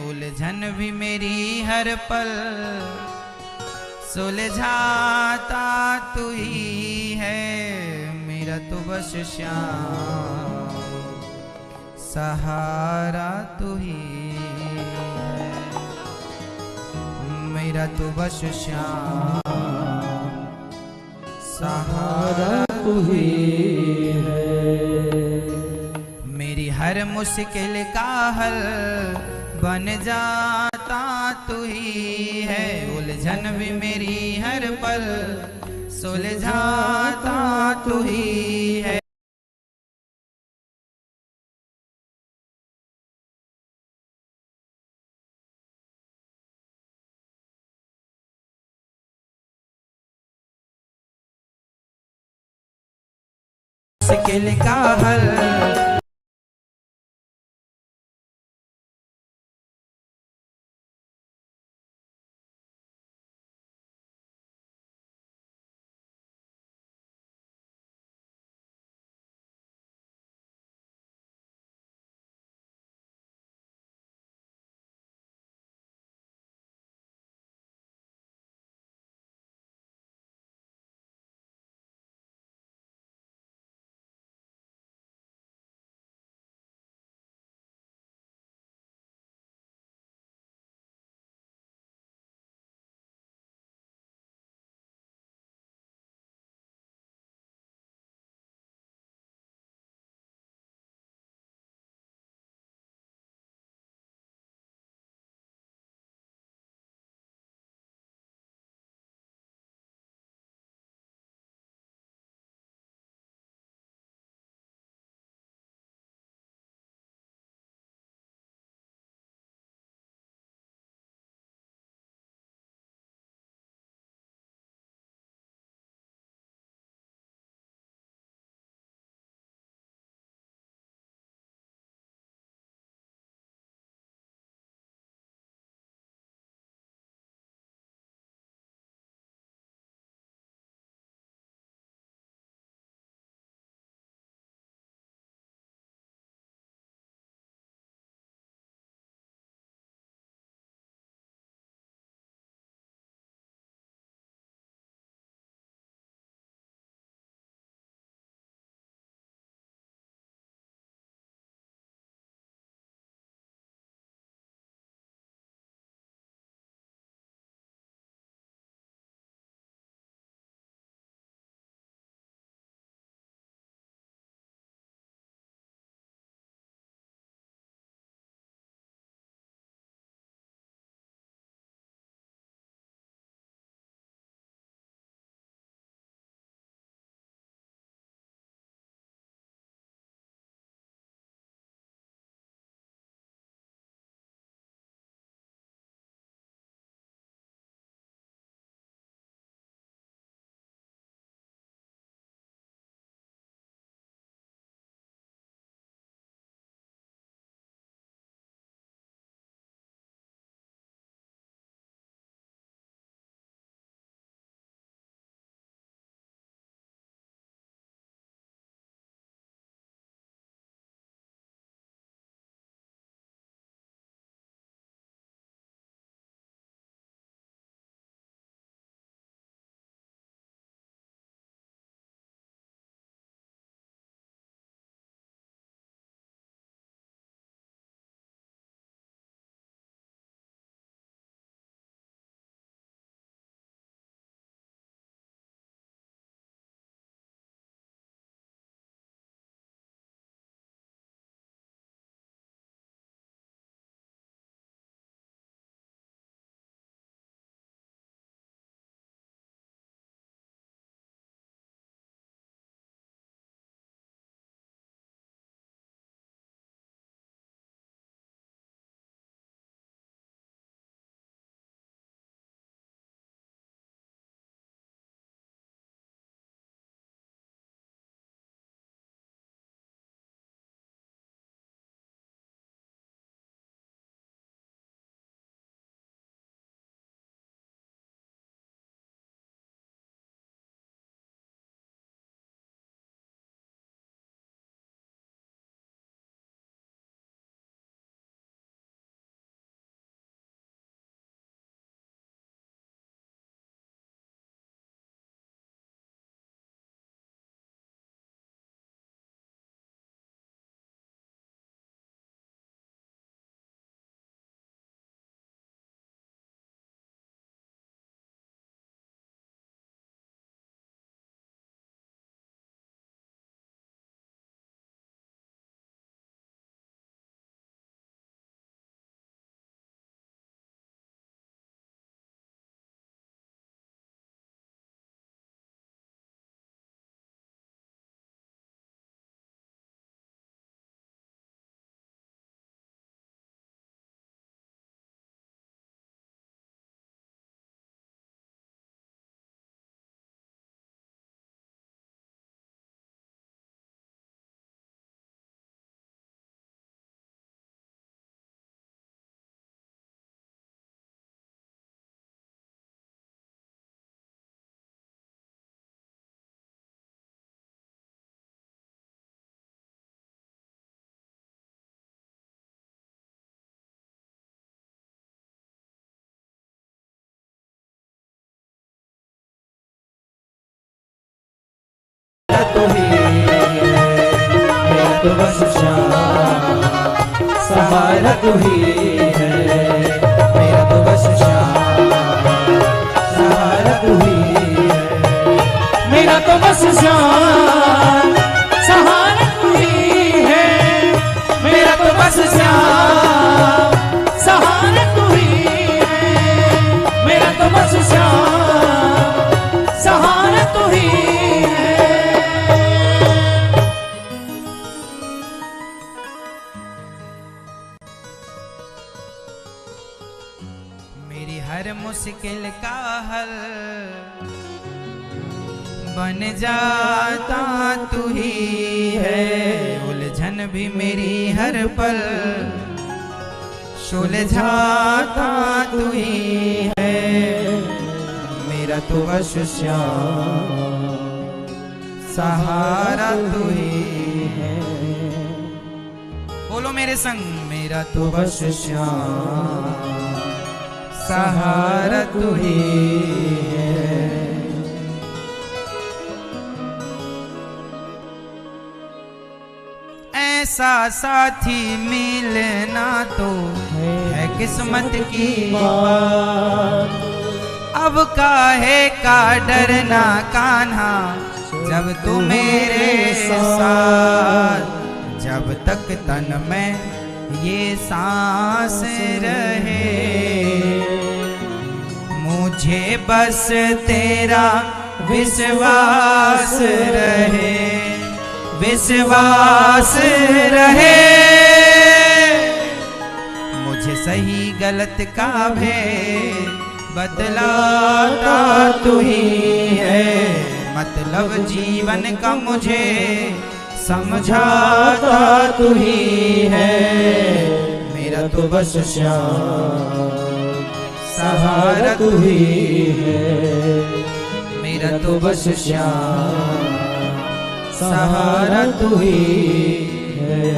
उलझन भी मेरी हर पल सुलझाता तू ही है। मेरा तो बस श्याम सहारा तू ही है। मेरा तो बस श्याम सहारा तू ही है। मेरी हर मुश्किल का हल बन जाता तू ही है। उलझन भी मेरी हर पल सुलझाता तू ही है। मुश्किल का हल तो बस श्याम सहारा तू ही है, मेरा तो बस श्याम सहारा तू ही है, मेरा तो बस श्याम सहारा तू ही है, मेरा तो बस श्याम सहारा तू ही है, मेरा तो बस श्याम सहारा तू ही है। मेरी हर मुश्किल का हल बन जाता तू ही है, उलझन भी मेरी हर पल सुलझाता तू ही है, मेरा तो बस श्याम सहारा तू ही है। बोलो मेरे संग, मेरा तो बस श्याम सहारा तू ही है। ऐसा साथी मिलना तो है किस्मत की बात, अब काहे का डरना कान्हा जब तू मेरे साथ, जब तक तन में ये सांस रहे, मुझे बस तेरा विश्वास रहे, विश्वास रहे, मुझे सही गलत का भेद बतलाता तू ही है, मतलब जीवन का मुझे समझाता तू ही है, मेरा तो बस श्याम सहारा तू ही है, मेरा तो बस श्याम सहारा तू ही है।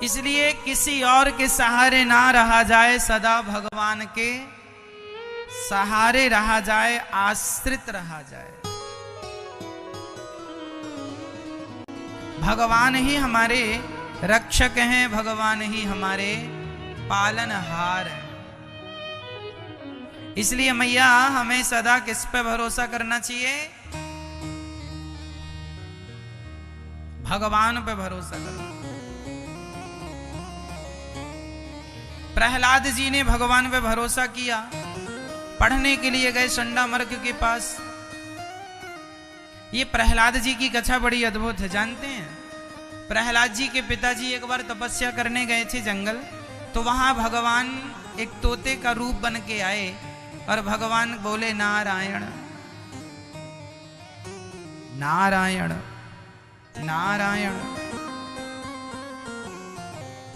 इसलिए किसी और के सहारे ना रहा जाए, सदा भगवान के सहारे रहा जाए, आश्रित रहा जाए। भगवान ही हमारे रक्षक हैं, भगवान ही हमारे पालनहार हैं। इसलिए मैया हमें सदा किस पे भरोसा करना चाहिए? भगवान पे भरोसा करना। प्रहलाद जी ने भगवान पे भरोसा किया, पढ़ने के लिए गए चंडामर्क के पास। ये प्रहलाद जी की कथा बड़ी अद्भुत है, जानते हैं? प्रहलाद जी के पिताजी एक बार तपस्या करने गए थे जंगल, तो वहां भगवान एक तोते का रूप बन के आए और भगवान बोले नारायण नारायण नारायण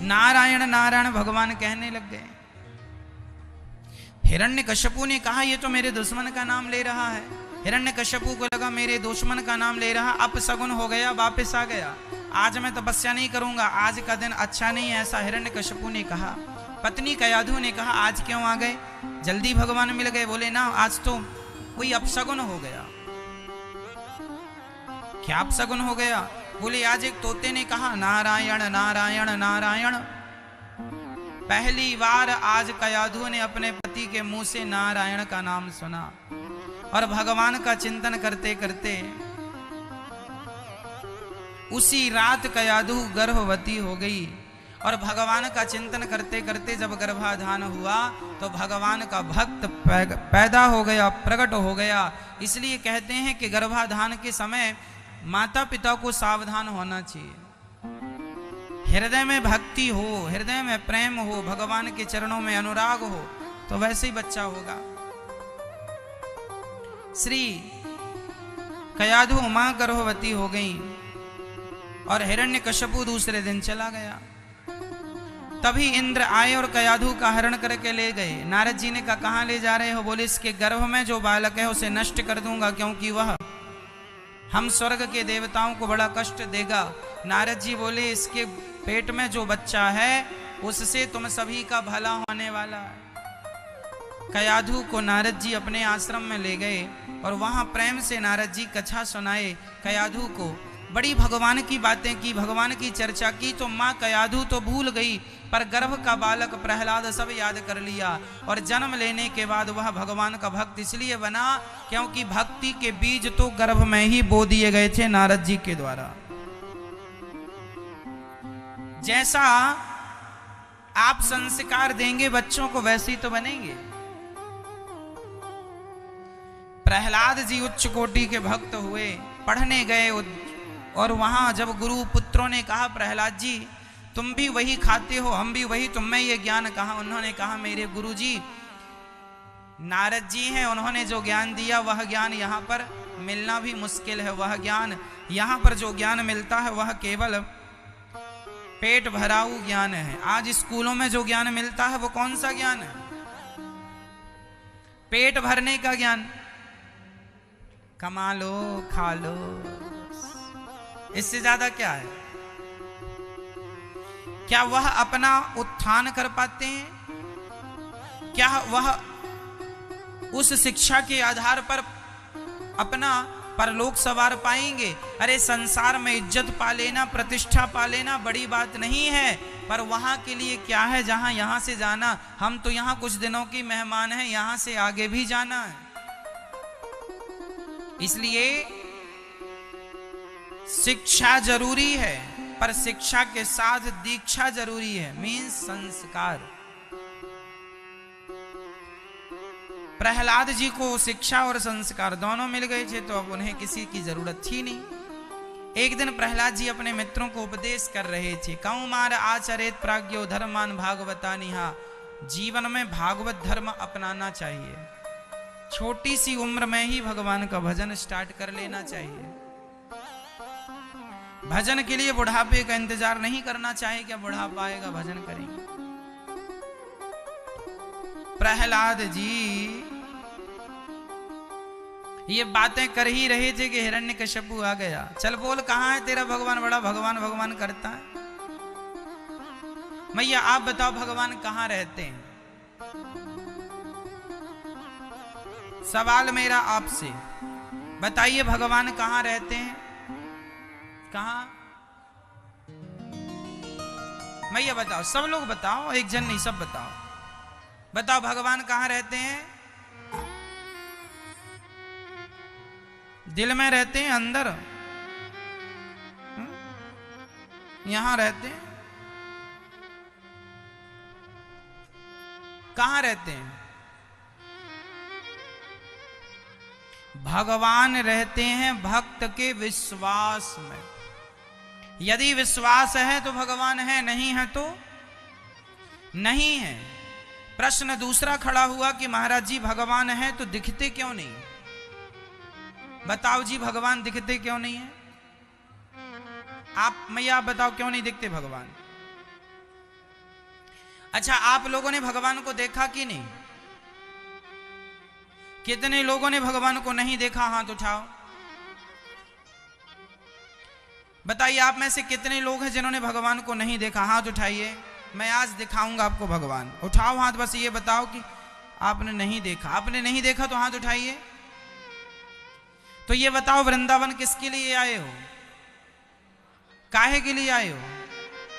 नारायण नारायण भगवान कहने लग गए। हिरण्यकश्यपु ने कहा ये तो मेरे दुश्मन का नाम ले रहा है। हिरण्यकश्यपु को लगा मेरे दुश्मन का नाम ले रहा, अपशगुन हो गया, वापस आ गया, आज मैं तपस्या नहीं करूंगा, आज का दिन अच्छा नहीं है, ऐसा हिरण्यकश्यपु ने कहा। पत्नी कयाधु ने कहा आज क्यों आ गए, जल्दी भगवान मिल गए। बोले ना आज तो कोई अपशगुन हो गया। क्या अपशगुन हो गया? बोले आज एक तोते ने कहा नारायण नारायण नारायण। पहली बार आज कयाधु ने अपने पति के मुंह से नारायण का नाम सुना और भगवान का चिंतन करते करते उसी रात कयाधु गर्भवती हो गई। और भगवान का चिंतन करते करते जब गर्भाधान हुआ तो भगवान का भक्त पैदा हो गया, प्रकट हो गया। इसलिए कहते हैं कि गर्भाधान के समय माता पिता को सावधान होना चाहिए। हृदय में भक्ति हो, हृदय में प्रेम हो, भगवान के चरणों में अनुराग हो तो वैसे ही बच्चा होगा। श्री कयाधु मां गर्भवती हो गई और हिरण्यकश्यपु दूसरे दिन चला गया। तभी इंद्र आए और कयाधु का हरण करके ले गए। नारद जी ने कहा कहां ले जा रहे हो? बोले इसके गर्भ में जो बालक है उसे नष्ट कर दूंगा, क्योंकि वह हम स्वर्ग के देवताओं को बड़ा कष्ट देगा। नारद जी बोले इसके पेट में जो बच्चा है उससे तुम सभी का भला होने वाला है। कयाधु को नारद जी अपने आश्रम में ले गए और वहां प्रेम से नारद जी कथा सुनाए कयाधु को। बड़ी भगवान की बातें की, भगवान की चर्चा की। तो माँ कयाधु तो भूल गई, पर गर्भ का बालक प्रहलाद सब याद कर लिया। और जन्म लेने के बाद वह भगवान का भक्त इसलिए बना क्योंकि भक्ति के बीज तो गर्भ में ही बो दिए गए थे नारद जी के द्वारा। जैसा आप संस्कार देंगे बच्चों को वैसे ही तो बनेंगे। प्रहलाद जी उच्च कोटि के भक्त हुए, पढ़ने गए और वहां जब गुरु पुत्रों ने कहा प्रहलाद जी तुम भी वही खाते हो, हम भी वही, तुम में ये ज्ञान कहा? उन्होंने कहा मेरे गुरु जी नारद जी हैं, उन्होंने जो ज्ञान दिया वह ज्ञान यहाँ पर मिलना भी मुश्किल है। वह ज्ञान यहाँ पर जो ज्ञान मिलता है वह केवल पेट भराऊ ज्ञान है। आज स्कूलों में जो ज्ञान मिलता है वो कौन सा ज्ञान है? पेट भरने का ज्ञान, कमा लो खा लो, इससे ज्यादा क्या है? क्या वह अपना उत्थान कर पाते हैं? क्या वह उस शिक्षा के आधार पर अपना परलोक सवार पाएंगे? अरे संसार में इज्जत पा लेना, प्रतिष्ठा पा लेना बड़ी बात नहीं है, पर वहां के लिए क्या है जहां यहां से जाना? हम तो यहां कुछ दिनों की मेहमान हैं, यहां से आगे भी जाना है। इसलिए शिक्षा जरूरी है, पर शिक्षा के साथ दीक्षा जरूरी है, मीन्स संस्कार। प्रहलाद जी को शिक्षा और संस्कार दोनों मिल गए थे, तो अब उन्हें किसी की जरूरत थी नहीं। एक दिन प्रहलाद जी अपने मित्रों को उपदेश कर रहे थे। कौमार आचरित प्राज्ञो धर्मान भागवतानिहा, जीवन में भागवत धर्म अपनाना चाहिए। छोटी सी उम्र में ही भगवान का भजन स्टार्ट कर लेना चाहिए। भजन के लिए बुढ़ापे का इंतजार नहीं करना चाहिए, क्या बुढ़ापा आएगा भजन करेंगे। प्रहलाद जी ये बातें कर ही रहे थे कि हिरण्यकश्यपु आ गया। चल बोल कहां है तेरा भगवान? बड़ा भगवान भगवान करता है। मैया आप बताओ भगवान कहां रहते हैं? सवाल मेरा आपसे, बताइए भगवान कहां रहते हैं? कहां? मैया बताओ, सब लोग बताओ, एक जन नहीं, सब बताओ। बताओ भगवान कहां रहते हैं? दिल में रहते हैं, अंदर यहां रहते हैं? कहां रहते हैं? भगवान रहते हैं भक्त के विश्वास में। यदि विश्वास है तो भगवान है, नहीं है तो नहीं है। प्रश्न दूसरा खड़ा हुआ कि महाराज जी भगवान है तो दिखते क्यों नहीं? बताओ जी भगवान दिखते क्यों नहीं है? आप मैया आप बताओ क्यों नहीं दिखते भगवान? अच्छा आप लोगों ने भगवान को देखा कि नहीं? कितने लोगों ने भगवान को नहीं देखा? हाथ उठाओ। बताइए आप में से कितने लोग हैं जिन्होंने भगवान को नहीं देखा? हाथ उठाइए, मैं आज दिखाऊंगा आपको भगवान। उठाओ हाथ, बस ये बताओ कि आपने नहीं देखा। आपने नहीं देखा तो हाथ उठाइए। तो ये बताओ वृंदावन किसके लिए आए हो? काहे के लिए आए हो?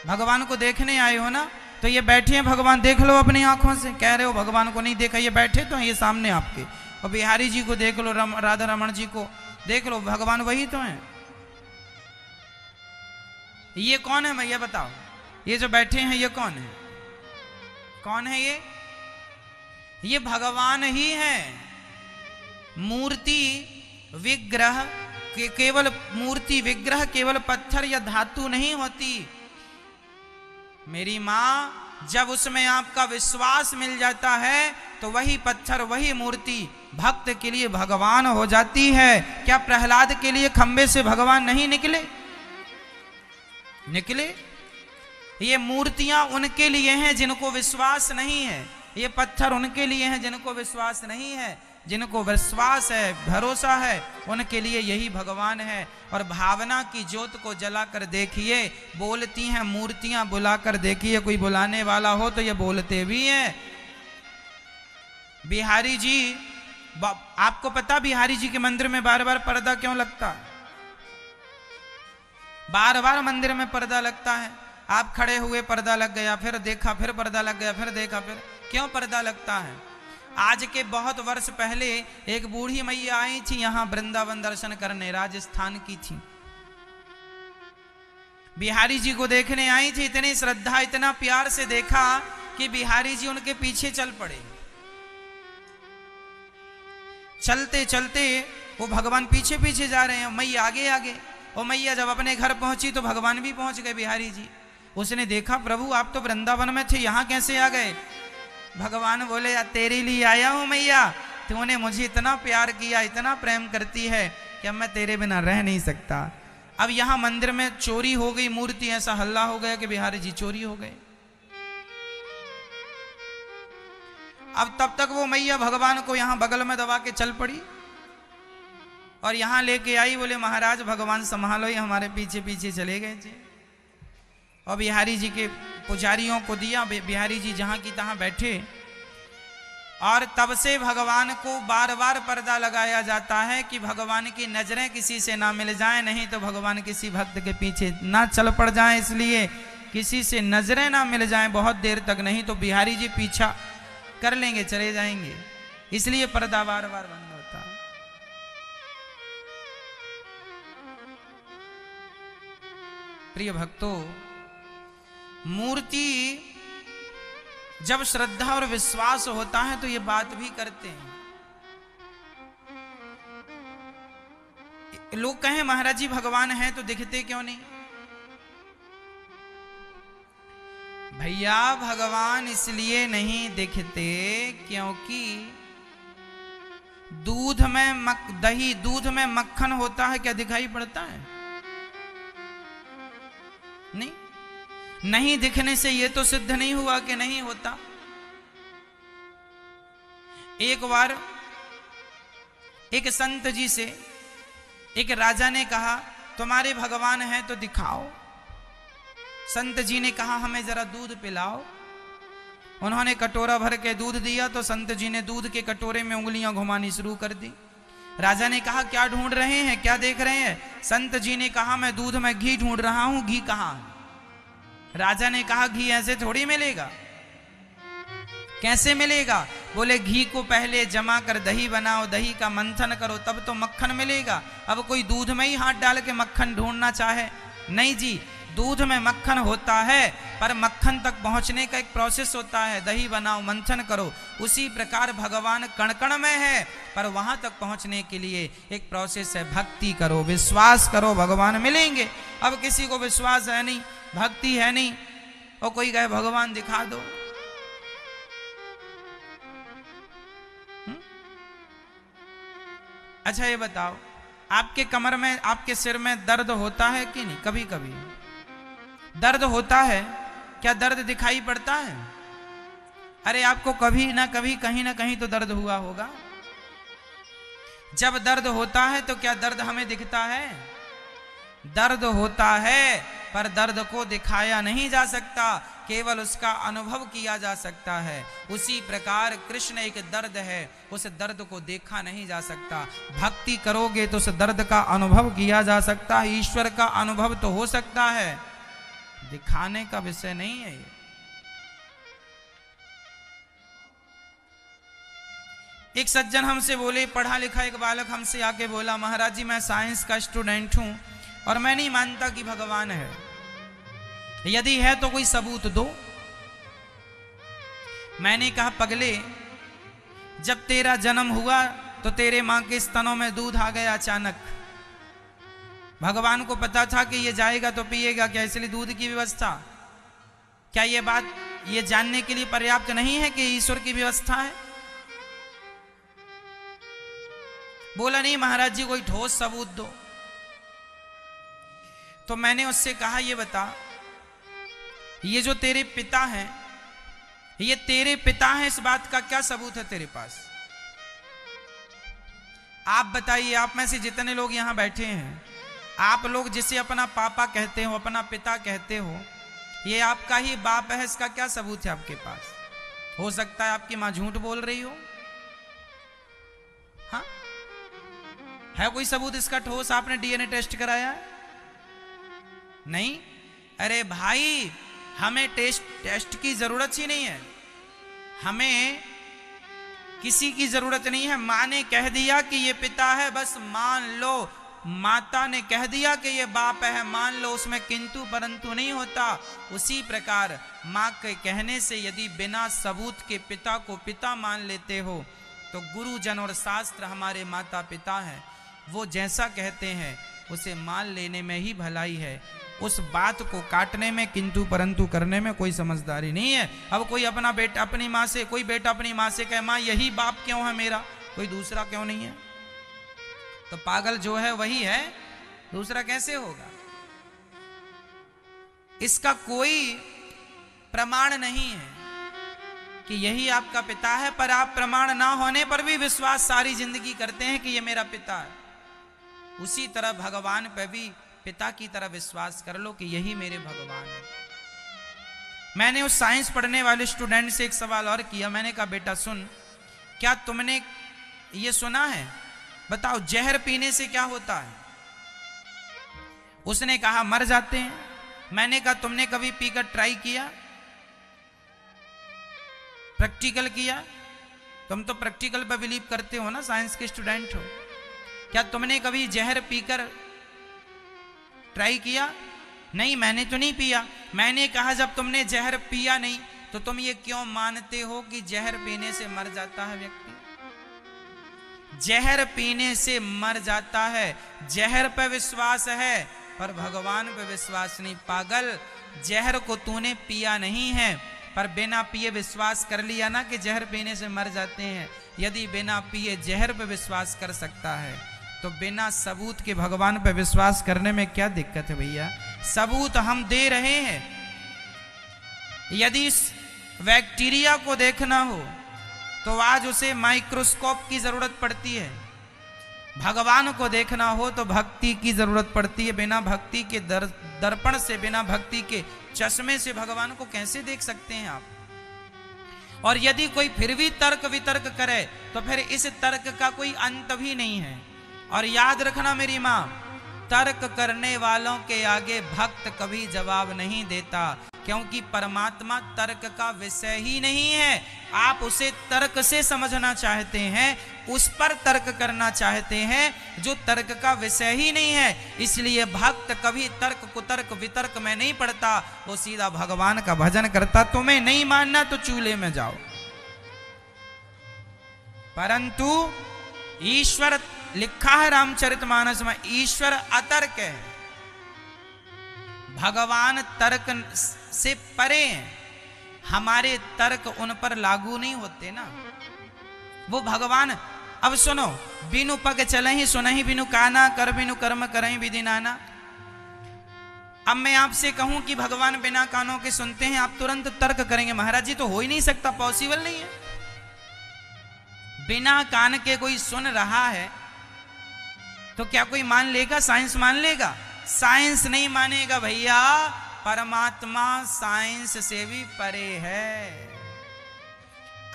भगवान को देखने आए हो ना? तो ये बैठे हैं भगवान, देख लो अपनी आंखों से। कह रहे हो भगवान को नहीं देखा, ये बैठे तो हैं ये सामने आपके। और बिहारी जी को देख लो, राधा रमण जी को देख लो, भगवान वही तो हैं। ये कौन है भैया बताओ? ये जो बैठे हैं ये कौन है? कौन है ये? ये भगवान ही है। मूर्ति विग्रह केवल मूर्ति विग्रह केवल पत्थर या धातु नहीं होती। मेरी मां, जब उसमें आपका विश्वास मिल जाता है तो वही पत्थर वही मूर्ति भक्त के लिए भगवान हो जाती है। क्या प्रहलाद के लिए खंबे से भगवान नहीं निकले? निकले। ये मूर्तियां उनके लिए हैं जिनको विश्वास नहीं है, ये पत्थर उनके लिए हैं जिनको विश्वास नहीं है। जिनको विश्वास है, भरोसा है, उनके लिए यही भगवान है। और भावना की ज्योत को जलाकर देखिए, बोलती हैं मूर्तियां, बुलाकर देखिए कोई बुलाने वाला हो तो ये बोलते भी हैं। बिहारी जी, आपको पता बिहारी जी के मंदिर में बार बार पर्दा क्यों लगता है? बार बार मंदिर में पर्दा लगता है। आप खड़े हुए पर्दा लग गया, फिर देखा, फिर पर्दा लग गया, फिर देखा, फिर क्यों पर्दा लगता है? आज के बहुत वर्ष पहले एक बूढ़ी मैया आई थी यहाँ वृंदावन दर्शन करने, राजस्थान की थी। बिहारी जी को देखने आई थी, इतनी श्रद्धा, इतना प्यार से देखा कि बिहारी जी उनके पीछे चल पड़े। चलते चलते वो भगवान पीछे पीछे जा रहे हैं, मैया आगे आगे। और मैया जब अपने घर पहुंची तो भगवान भी पहुंच गए बिहारी जी। उसने देखा, प्रभु आप तो वृंदावन में थे, यहाँ कैसे आ गए? भगवान बोले, तेरे लिए आया हूं मैया, तूने मुझे इतना प्यार किया, इतना प्रेम करती है कि अब मैं तेरे बिना रह नहीं सकता। अब यहाँ मंदिर में चोरी हो गई मूर्ति, ऐसा हल्ला हो गया कि बिहारी जी चोरी हो गए। अब तब तक वो मैया भगवान को यहाँ बगल में दबा के चल पड़ी और यहाँ लेके आई। बोले, महाराज भगवान संभालो, ये हमारे पीछे पीछे चले गए थे। और बिहारी जी के पुजारियों को दिया, बिहारी जी जहाँ की तहाँ बैठे। और तब से भगवान को बार बार पर्दा लगाया जाता है कि भगवान की नजरें किसी से ना मिल जाएं, नहीं तो भगवान किसी भक्त के पीछे ना चल पड़ जाएं। इसलिए किसी से नजरें ना मिल जाएं बहुत देर तक, नहीं तो बिहारी जी पीछा कर लेंगे, चले जाएंगे। इसलिए पर्दा बार बार बंद होता है। प्रिय भक्तों, मूर्ति जब श्रद्धा और विश्वास होता है तो ये बात भी करते हैं। लोग कहें महाराज जी भगवान हैं तो दिखते क्यों नहीं? भैया भगवान इसलिए नहीं दिखते क्योंकि दूध में मक्खन होता है, क्या दिखाई पड़ता है? नहीं दिखने से ये तो सिद्ध नहीं हुआ कि नहीं होता। एक बार एक संत जी से एक राजा ने कहा, तुम्हारे भगवान हैं तो दिखाओ। संत जी ने कहा, हमें जरा दूध पिलाओ। उन्होंने कटोरा भर के दूध दिया तो संत जी ने दूध के कटोरे में उंगलियां घुमानी शुरू कर दी। राजा ने कहा, क्या ढूंढ रहे हैं, क्या देख रहे हैं? संत जी ने कहा, मैं दूध में घी ढूंढ रहा हूं, घी कहां है? राजा ने कहा, घी ऐसे थोड़ी मिलेगा। कैसे मिलेगा? बोले, घी को पहले जमा कर दही बनाओ, दही का मंथन करो, तब तो मक्खन मिलेगा। अब कोई दूध में ही हाथ डाल के मक्खन ढूंढना चाहे? नहीं जी, दूध में मक्खन होता है पर मक्खन तक पहुंचने का एक प्रोसेस होता है। दही बनाओ, मंथन करो। उसी प्रकार भगवान कण कण में है पर वहां तक पहुंचने के लिए एक प्रोसेस है। भक्ति करो, विश्वास करो, भगवान मिलेंगे। अब किसी को विश्वास है नहीं, भक्ति है नहीं, और कोई कहे भगवान दिखा दो। अच्छा ये बताओ, आपके कमर में, आपके सिर में दर्द होता है कि नहीं? कभी कभी दर्द होता है। क्या दर्द दिखाई पड़ता है? अरे आपको कभी ना कभी कहीं ना कहीं तो दर्द हुआ होगा। जब दर्द होता है तो क्या दर्द हमें दिखता है? दर्द होता है पर दर्द को दिखाया नहीं जा सकता, केवल उसका अनुभव किया जा सकता है। उसी प्रकार कृष्ण एक दर्द है, उस दर्द को देखा नहीं जा सकता। भक्ति करोगे तो उस दर्द का अनुभव किया जा सकता है। ईश्वर का अनुभव तो हो सकता है, दिखाने का विषय नहीं है ये। एक सज्जन हमसे बोले, पढ़ा लिखा एक बालक हमसे आके बोला, महाराज जी मैं साइंस का स्टूडेंट हूं और मैं नहीं मानता कि भगवान है, यदि है तो कोई सबूत दो। मैंने कहा, पगले जब तेरा जन्म हुआ तो तेरे मां के स्तनों में दूध आ गया अचानक। भगवान को पता था कि ये जाएगा तो पिएगा, क्या इसलिए दूध की व्यवस्था? क्या ये बात ये जानने के लिए पर्याप्त नहीं है कि ईश्वर की व्यवस्था है? बोला, नहीं महाराज जी कोई ठोस सबूत दो। तो मैंने उससे कहा, ये बता, ये जो तेरे पिता हैं, ये तेरे पिता हैं, इस बात का क्या सबूत है तेरे पास? आप बताइए, आप में से जितने लोग यहां बैठे हैं, आप लोग जिसे अपना पापा कहते हो, अपना पिता कहते हो, ये आपका ही बाप है, इसका क्या सबूत है आपके पास? हो सकता है आपकी मां झूठ बोल रही हो, है कोई सबूत इसका ठोस? आपने डीएनए टेस्ट कराया है? नहीं। अरे भाई, हमें टेस्ट की जरूरत ही नहीं है, हमें किसी की जरूरत नहीं है। माँ ने कह दिया कि ये पिता है, बस मान लो। माता ने कह दिया कि ये बाप है, मान लो। उसमें किंतु परंतु नहीं होता। उसी प्रकार माँ के कहने से यदि बिना सबूत के पिता को पिता मान लेते हो, तो गुरुजन और शास्त्र हमारे माता पिता हैं, वो जैसा कहते हैं उसे मान लेने में ही भलाई है। उस बात को काटने में, किंतु परंतु करने में कोई समझदारी नहीं है। अब कोई अपना बेटा अपनी माँ से, कोई बेटा अपनी माँ से कहे माँ यही बाप क्यों है मेरा, कोई दूसरा क्यों नहीं है? तो पागल जो है वही है, दूसरा कैसे होगा? इसका कोई प्रमाण नहीं है कि यही आपका पिता है, पर आप प्रमाण ना होने पर भी विश्वास सारी जिंदगी करते हैं कि ये मेरा पिता है। उसी तरह भगवान पे भी पिता की तरह विश्वास कर लो कि यही मेरे भगवान है। मैंने उस साइंस पढ़ने वाले स्टूडेंट से एक सवाल और किया। मैंने कहा बेटा सुन, क्या तुमने ये सुना है, बताओ जहर पीने से क्या होता है? उसने कहा मर जाते हैं। मैंने कहा तुमने कभी पीकर ट्राई किया, प्रैक्टिकल किया? तुम तो प्रैक्टिकल पर बिलीव करते हो ना, साइंस के स्टूडेंट हो। क्या तुमने कभी जहर पीकर ट्राई किया? नहीं, मैंने तो नहीं पिया। मैंने कहा जब तुमने जहर पिया नहीं, तो तुम ये क्यों मानते हो कि जहर पीने से मर जाता है व्यक्ति? जहर पीने से मर जाता है, जहर पे विश्वास है पर भगवान पे विश्वास नहीं। पागल, जहर को तूने पिया नहीं है, पर बिना पिए विश्वास कर लिया ना कि जहर पीने से मर जाते हैं। यदि बिना पिए जहर पे विश्वास कर सकता है, तो बिना सबूत के भगवान पे विश्वास करने में क्या दिक्कत है भैया? सबूत हम दे रहे हैं। यदि इस बैक्टीरिया को देखना हो तो आज उसे माइक्रोस्कोप की जरूरत पड़ती है। भगवान को देखना हो तो भक्ति की जरूरत पड़ती है। बिना भक्ति के दर्पण से, बिना भक्ति के चश्मे से भगवान को कैसे देख सकते हैं आप? और यदि कोई फिर भी तर्क वितर्क करे तो फिर इस तर्क का कोई अंत भी नहीं है। और याद रखना मेरी माँ, तर्क करने वालों के आगे भक्त कभी जवाब नहीं देता, क्योंकि परमात्मा तर्क का विषय ही नहीं है। आप उसे तर्क से समझना चाहते हैं, उस पर तर्क करना चाहते हैं जो तर्क का विषय ही नहीं है। इसलिए भक्त कभी तर्क कुतर्क वितर्क में नहीं पड़ता, वो सीधा भगवान का भजन करता। तुम्हें नहीं मानना तो चूल्हे में जाओ। परंतु ईश्वर, लिखा है रामचरितमानस में, ईश्वर अतर्क है। भगवान तर्क से परे हैं, हमारे तर्क उन पर लागू नहीं होते ना। वो भगवान, अब सुनो, बिनु पग चले ही सुनहि बिनु काना, कर बिनु कर्म करहि विधि नाना। अब मैं आपसे कहूं कि भगवान बिना कानों के सुनते हैं, आप तुरंत तर्क करेंगे महाराज जी तो हो ही नहीं सकता, पॉसिबल नहीं है। बिना कान के कोई सुन रहा है तो क्या कोई मान लेगा? साइंस मान लेगा? साइंस नहीं मानेगा भैया। परमात्मा साइंस से भी परे है।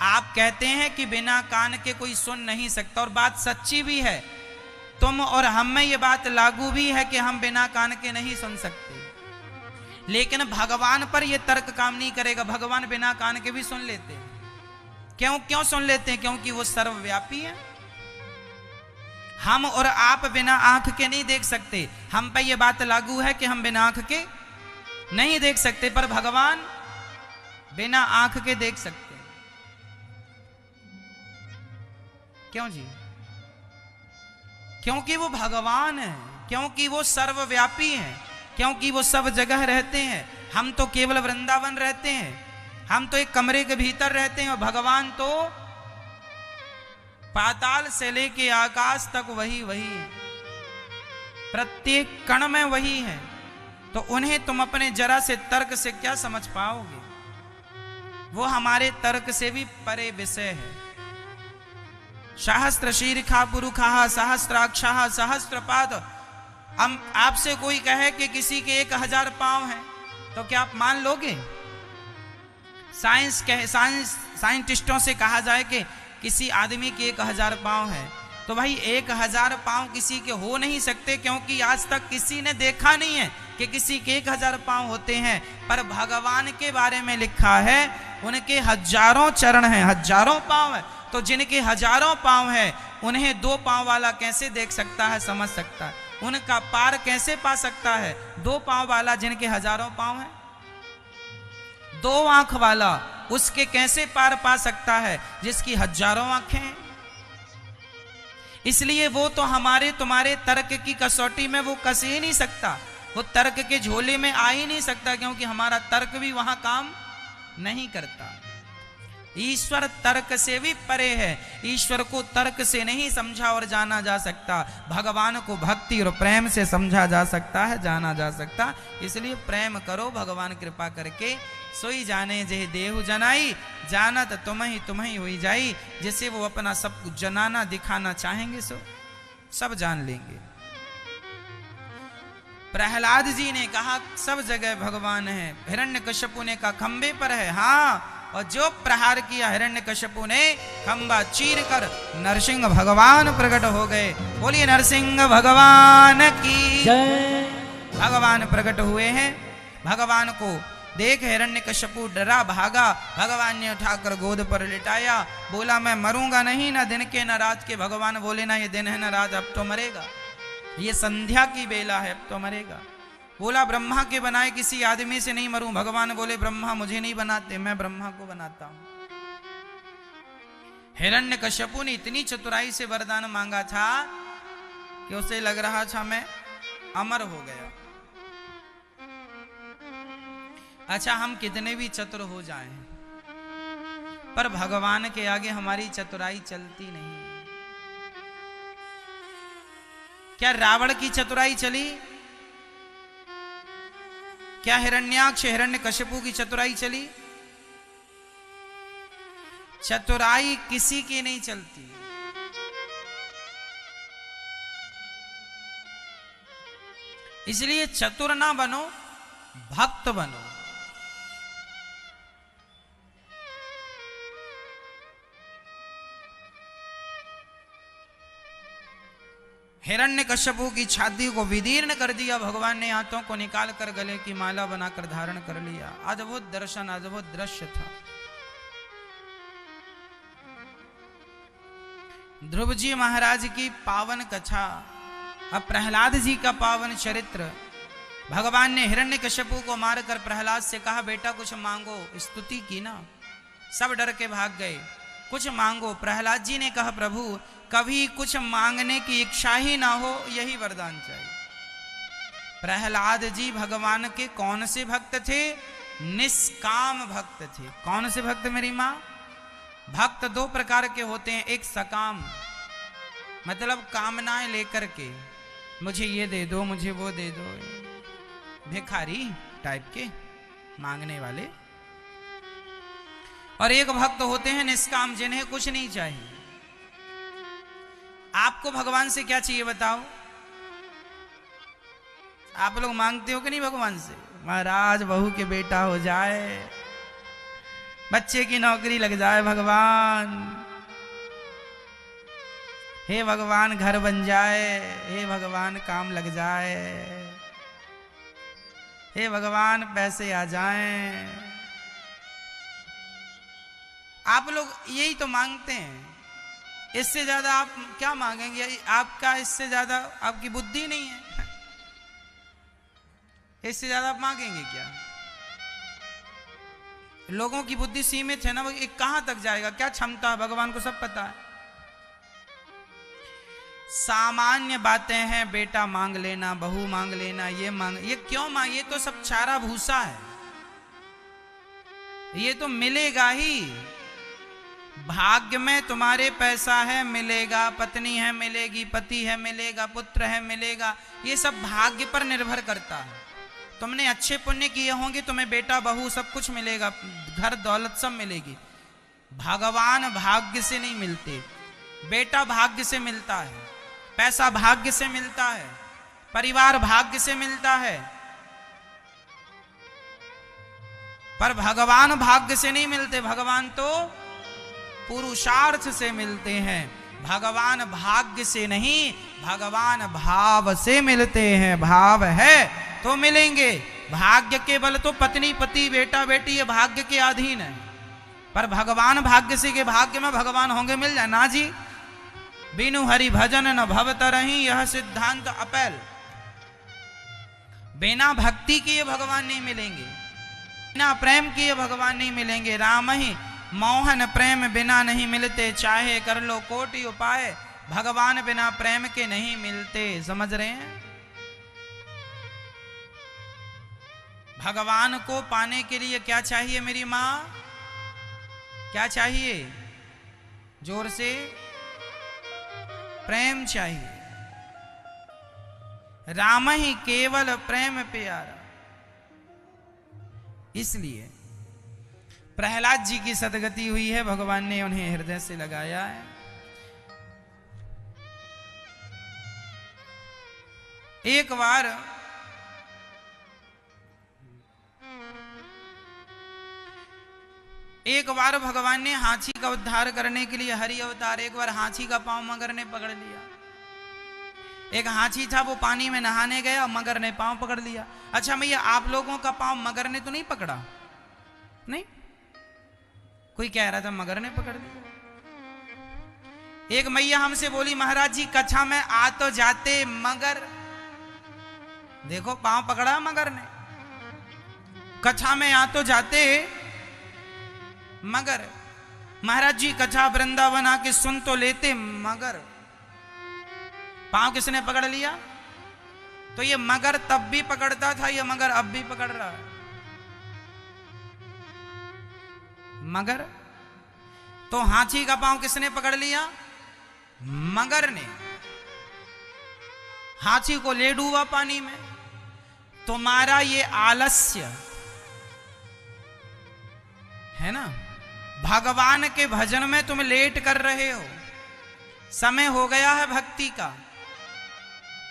आप कहते हैं कि बिना कान के कोई सुन नहीं सकता, और बात सच्ची भी है। तुम और हम में ये बात लागू भी है कि हम बिना कान के नहीं सुन सकते। लेकिन भगवान पर यह तर्क काम नहीं करेगा। भगवान बिना कान के भी सुन लेते हैं। क्यों सुन लेते हैं? क्योंकि वो सर्वव्यापी है। हम और आप बिना आंख के नहीं देख सकते। हम पे ये बात लागू है कि हम बिना आंख के नहीं देख सकते, पर भगवान बिना आंख के देख सकते। क्यों जी? क्योंकि वो भगवान है, क्योंकि वो सर्वव्यापी है, क्योंकि वो सब जगह रहते हैं। हम तो केवल वृंदावन रहते हैं, हम तो एक कमरे के भीतर रहते हैं, और भगवान तो पाताल से लेके आकाश तक वही है, प्रत्येक कण में वही है। तो उन्हें तुम अपने जरा से तर्क से क्या समझ पाओगे? वो हमारे तर्क से भी परे विषय है। सहस्त्र शीर्षा पुरुषा सहस्त्राक्षः सहस्त्रपाद। हम आपसे कोई कहे कि किसी के 1000 पांव हैं, तो क्या आप मान लोगे? साइंटिस्टों से कहा जाए कि किसी आदमी के 1000 पांव हैं, तो तो भाई 1000 पांव किसी के हो नहीं सकते, क्योंकि आज तक किसी ने देखा नहीं है कि किसी के 1000 पांव होते हैं। पर भगवान के बारे में लिखा है उनके हजारों चरण हैं, हजारों पांव है। तो जिनके हजारों पांव है उन्हें 2 पांव वाला कैसे देख सकता है, समझ सकता है? उनका पार कैसे पा सकता है? 2 पांव वाला जिनके हजारों पांव है, 2 आंख वाला उसके कैसे पार पा सकता है जिसकी हजारों आंखें हैं? इसलिए वो तो हमारे तुम्हारे तर्क की कसौटी में वो कस ही नहीं सकता, वो तर्क के झोले में आ ही नहीं सकता, क्योंकि हमारा तर्क भी वहां काम नहीं करता। ईश्वर तर्क से भी परे है, ईश्वर को तर्क से नहीं समझा और जाना जा सकता, भगवान को भक्ति और प्रेम से समझा जा सकता है, जाना जा सकता। इसलिए प्रेम करो, भगवान कृपा करके सोई जाने जे देहु जनाई, जानत तुम ही हुई जाई। जिसे वो अपना सब कुछ जनाना दिखाना चाहेंगे सो सब जान लेंगे। प्रहलाद जी ने कहा सब जगह भगवान है, हिरण्यकश्यपु ने कहा खंबे पर है, हाँ, और जो प्रहार किया हिरण्यकश्यपु ने खंबा चीर कर नरसिंह भगवान प्रकट हो गए। बोलिए नरसिंह भगवान की जय। भगवान प्रकट हुए हैं। भगवान को देख हिरण्यकश्यपु डरा भागा, भगवान ने उठाकर गोद पर लिटाया, बोला मैं मरूंगा नहीं, ना दिन के ना रात के। भगवान बोले ना ये दिन है ना रात, अब तो मरेगा, ये संध्या की बेला है, अब तो मरेगा। बोला ब्रह्मा के बनाए किसी आदमी से नहीं मरूं। भगवान बोले ब्रह्मा मुझे नहीं बनाते, मैं ब्रह्मा को बनाता हूं। हिरण्यकश्यपु ने इतनी चतुराई से वरदान मांगा था कि उसे लग रहा था मैं अमर हो गया। अच्छा, हम कितने भी चतुर हो जाएं, पर भगवान के आगे हमारी चतुराई चलती नहीं। क्या रावण की चतुराई चली? क्या हिरण्याक्ष हिरण्यकश्यपु की चतुराई चली? चतुराई किसी की नहीं चलती। इसलिए चतुर ना बनो, भक्त बनो। हिरण्यकश्यपु की छाती को विदीर्ण कर दिया भगवान ने, हाथों को निकाल कर गले की माला बनाकर धारण कर लिया। अद्भुत दर्शन, अद्भुत दृश्य था। ध्रुव जी महाराज की पावन कथा, अब प्रहलाद जी का पावन चरित्र। भगवान ने हिरण्यकश्यपु को मारकर प्रहलाद से कहा बेटा कुछ मांगो, स्तुति की ना, सब डर के भाग गए, कुछ मांगो। प्रहलाद जी ने कहा प्रभु कभी कुछ मांगने की इच्छा ही ना हो, यही वरदान चाहिए। प्रहलाद जी भगवान के कौन से भक्त थे? निष्काम भक्त थे। कौन से भक्त मेरी माँ? भक्त 2 प्रकार के होते हैं, एक सकाम मतलब कामनाएं लेकर के, मुझे ये दे दो, मुझे वो दे दो, भिखारी टाइप के मांगने वाले। और एक भक्त होते हैं निष्काम, जिन्हें कुछ नहीं चाहिए। आपको भगवान से क्या चाहिए बताओ? आप लोग मांगते हो कि नहीं भगवान से? महाराज बहू के बेटा हो जाए, बच्चे की नौकरी लग जाए भगवान, हे भगवान घर बन जाए, हे भगवान काम लग जाए, हे भगवान पैसे आ जाएं। आप लोग यही तो मांगते हैं। इससे ज्यादा आप क्या मांगेंगे? आपका इससे ज्यादा आपकी बुद्धि नहीं है, इससे ज्यादा आप मांगेंगे क्या? लोगों की बुद्धि सीमित है ना, वो कहां तक जाएगा, क्या क्षमता है, भगवान को सब पता है। सामान्य बातें हैं, बेटा मांग लेना, बहू मांग लेना, ये क्यों मांग, ये तो सब चारा भूसा है, ये तो मिलेगा ही। भाग्य में तुम्हारे पैसा है मिलेगा, पत्नी है मिलेगी, पति है मिलेगा, पुत्र है मिलेगा, ये सब भाग्य पर निर्भर करता है। तुमने अच्छे पुण्य किए होंगे, तुम्हें बेटा बहू सब कुछ मिलेगा, घर दौलत सब मिलेगी। भगवान भाग्य से नहीं मिलते, बेटा भाग्य से मिलता है, पैसा भाग्य से मिलता है, परिवार भाग्य से मिलता है, पर भगवान भाग्य से नहीं मिलते। भगवान तो पुरुषार्थ से मिलते हैं। भगवान भाग्य से नहीं, भगवान भाव से मिलते हैं। भाव है तो मिलेंगे। भाग्य के बल तो पत्नी पति बेटा बेटी ये भाग्य के अधीन है, पर भगवान भाग्य से के भाग्य में भगवान होंगे मिल जाए ना जी। बिनु हरि भजन न भव तरहि, यह सिद्धांत अपैल। बिना भक्ति के ये भगवान नहीं मिलेंगे, बिना प्रेम के ये भगवान नहीं मिलेंगे। राम ही मोहन प्रेम बिना नहीं मिलते, चाहे कर लो कोटि उपाय, भगवान बिना प्रेम के नहीं मिलते। समझ रहे हैं? भगवान को पाने के लिए क्या चाहिए मेरी माँ? क्या चाहिए? जोर से, प्रेम चाहिए। राम ही केवल प्रेम प्यारा। इसलिए प्रहलाद जी की सदगति हुई है, भगवान ने उन्हें हृदय से लगाया है। एक बार भगवान ने हाथी का उद्धार करने के लिए हरि अवतार, एक बार हाथी का पांव मगर ने पकड़ लिया। एक हाथी था, वो पानी में नहाने गया, मगर ने पांव पकड़ लिया। अच्छा भैया, आप लोगों का पांव मगर ने तो नहीं पकड़ा? नहीं, कोई कह रहा था मगर ने पकड़ लिया। एक मैया हमसे बोली, महाराज जी कच्छा में आ तो जाते मगर, देखो पांव पकड़ा मगर ने। कच्छा में आ तो जाते मगर, महाराज जी कच्छा वृंदावन आके सुन तो लेते मगर, पांव किसने पकड़ लिया? तो ये मगर तब भी पकड़ता था, ये मगर अब भी पकड़ रहा है। मगर तो हाथी का पांव किसने पकड़ लिया? मगर ने। हाथी को ले डूबा पानी में। तुम्हारा ये आलस्य है ना, भगवान के भजन में तुम लेट कर रहे हो। समय हो गया है भक्ति का।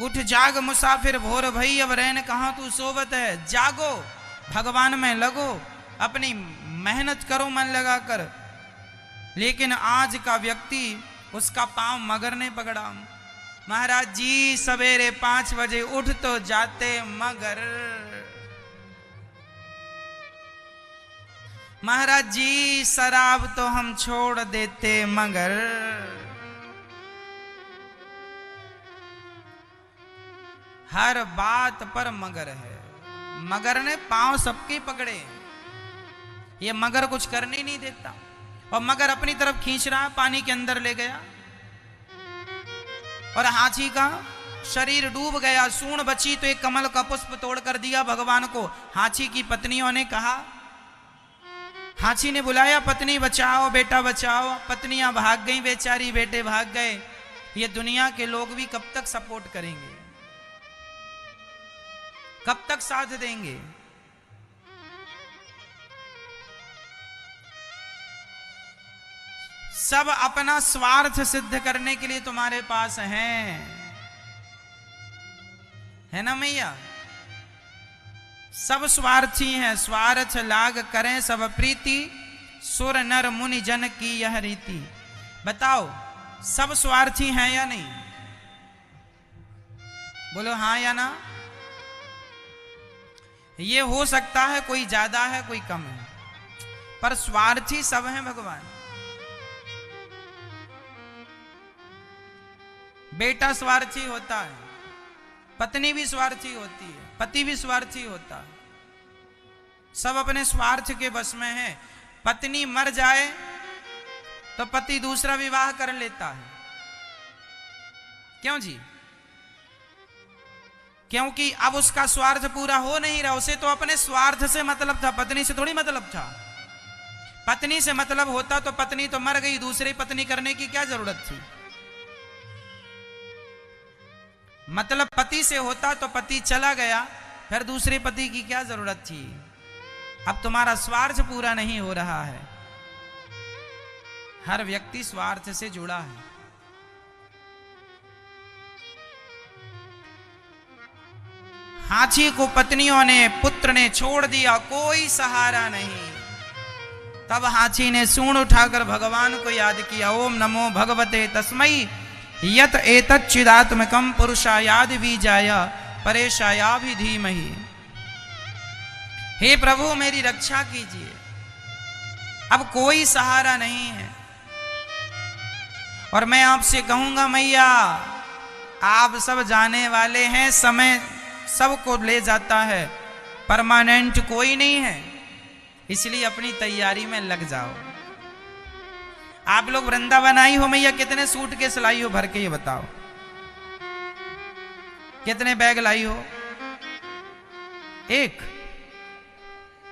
उठ जाग मुसाफिर भोर भई, अब रैन कहां तू सोवत है। जागो, भगवान में लगो, अपनी मेहनत करो मन लगाकर। लेकिन आज का व्यक्ति, उसका पांव मगर ने पकड़ा। महाराज जी सवेरे 5 बजे उठ तो जाते मगर, महाराज जी शराब तो हम छोड़ देते मगर, हर बात पर मगर है। मगर ने पांव सबके पकड़े, ये मगर कुछ करने नहीं देता। और मगर अपनी तरफ खींच रहा, पानी के अंदर ले गया और हाथी का शरीर डूब गया। सूंड बची तो एक कमल का पुष्प तोड़ कर दिया भगवान को। हाथी की पत्नियों ने कहा, हाथी ने बुलाया, पत्नी बचाओ, बेटा बचाओ। पत्नियां भाग गई बेचारी, बेटे भाग गए। ये दुनिया के लोग भी कब तक सपोर्ट करेंगे? कब तक साथ देंगे? सब अपना स्वार्थ सिद्ध करने के लिए तुम्हारे पास हैं, है ना मैया? सब स्वार्थी हैं। स्वार्थ लाग करें सब प्रीति, सुर नर मुनि जन की यह रीति। बताओ, सब स्वार्थी हैं या नहीं? बोलो हाँ या ना। ये हो सकता है कोई ज्यादा है कोई कम है, पर स्वार्थी सब हैं भगवान। बेटा स्वार्थी होता है, पत्नी भी स्वार्थी होती है, पति भी स्वार्थी होता है। सब अपने स्वार्थ के बस में है। पत्नी मर जाए तो पति दूसरा विवाह कर लेता है। क्यों जी? क्योंकि अब उसका स्वार्थ पूरा हो नहीं रहा। उसे तो अपने स्वार्थ से मतलब था, पत्नी से थोड़ी मतलब था। पत्नी से मतलब होता तो पत्नी तो मर गई, दूसरी पत्नी करने की क्या जरूरत थी? मतलब पति से होता तो पति चला गया, फिर दूसरे पति की क्या जरूरत थी? अब तुम्हारा स्वार्थ पूरा नहीं हो रहा है। हर व्यक्ति स्वार्थ से जुड़ा है। हाथी को पत्नियों ने, पुत्र ने छोड़ दिया, कोई सहारा नहीं। तब हाथी ने सूंड उठाकर भगवान को याद किया, ओम नमो भगवते तस्मै यत एतत् चिदात्मकम पुरुषायाद बीजाय परेशाया भी धीमहि। हे प्रभु मेरी रक्षा कीजिए, अब कोई सहारा नहीं है। और मैं आपसे कहूंगा मैया, आप सब जाने वाले हैं, समय सबको ले जाता है, परमानेंट कोई नहीं है, इसलिए अपनी तैयारी में लग जाओ। आप लोग वृंदावन आई हो मैया, कितने सूटकेस लाई हो भर के, ये बताओ कितने बैग लाई हो? एक?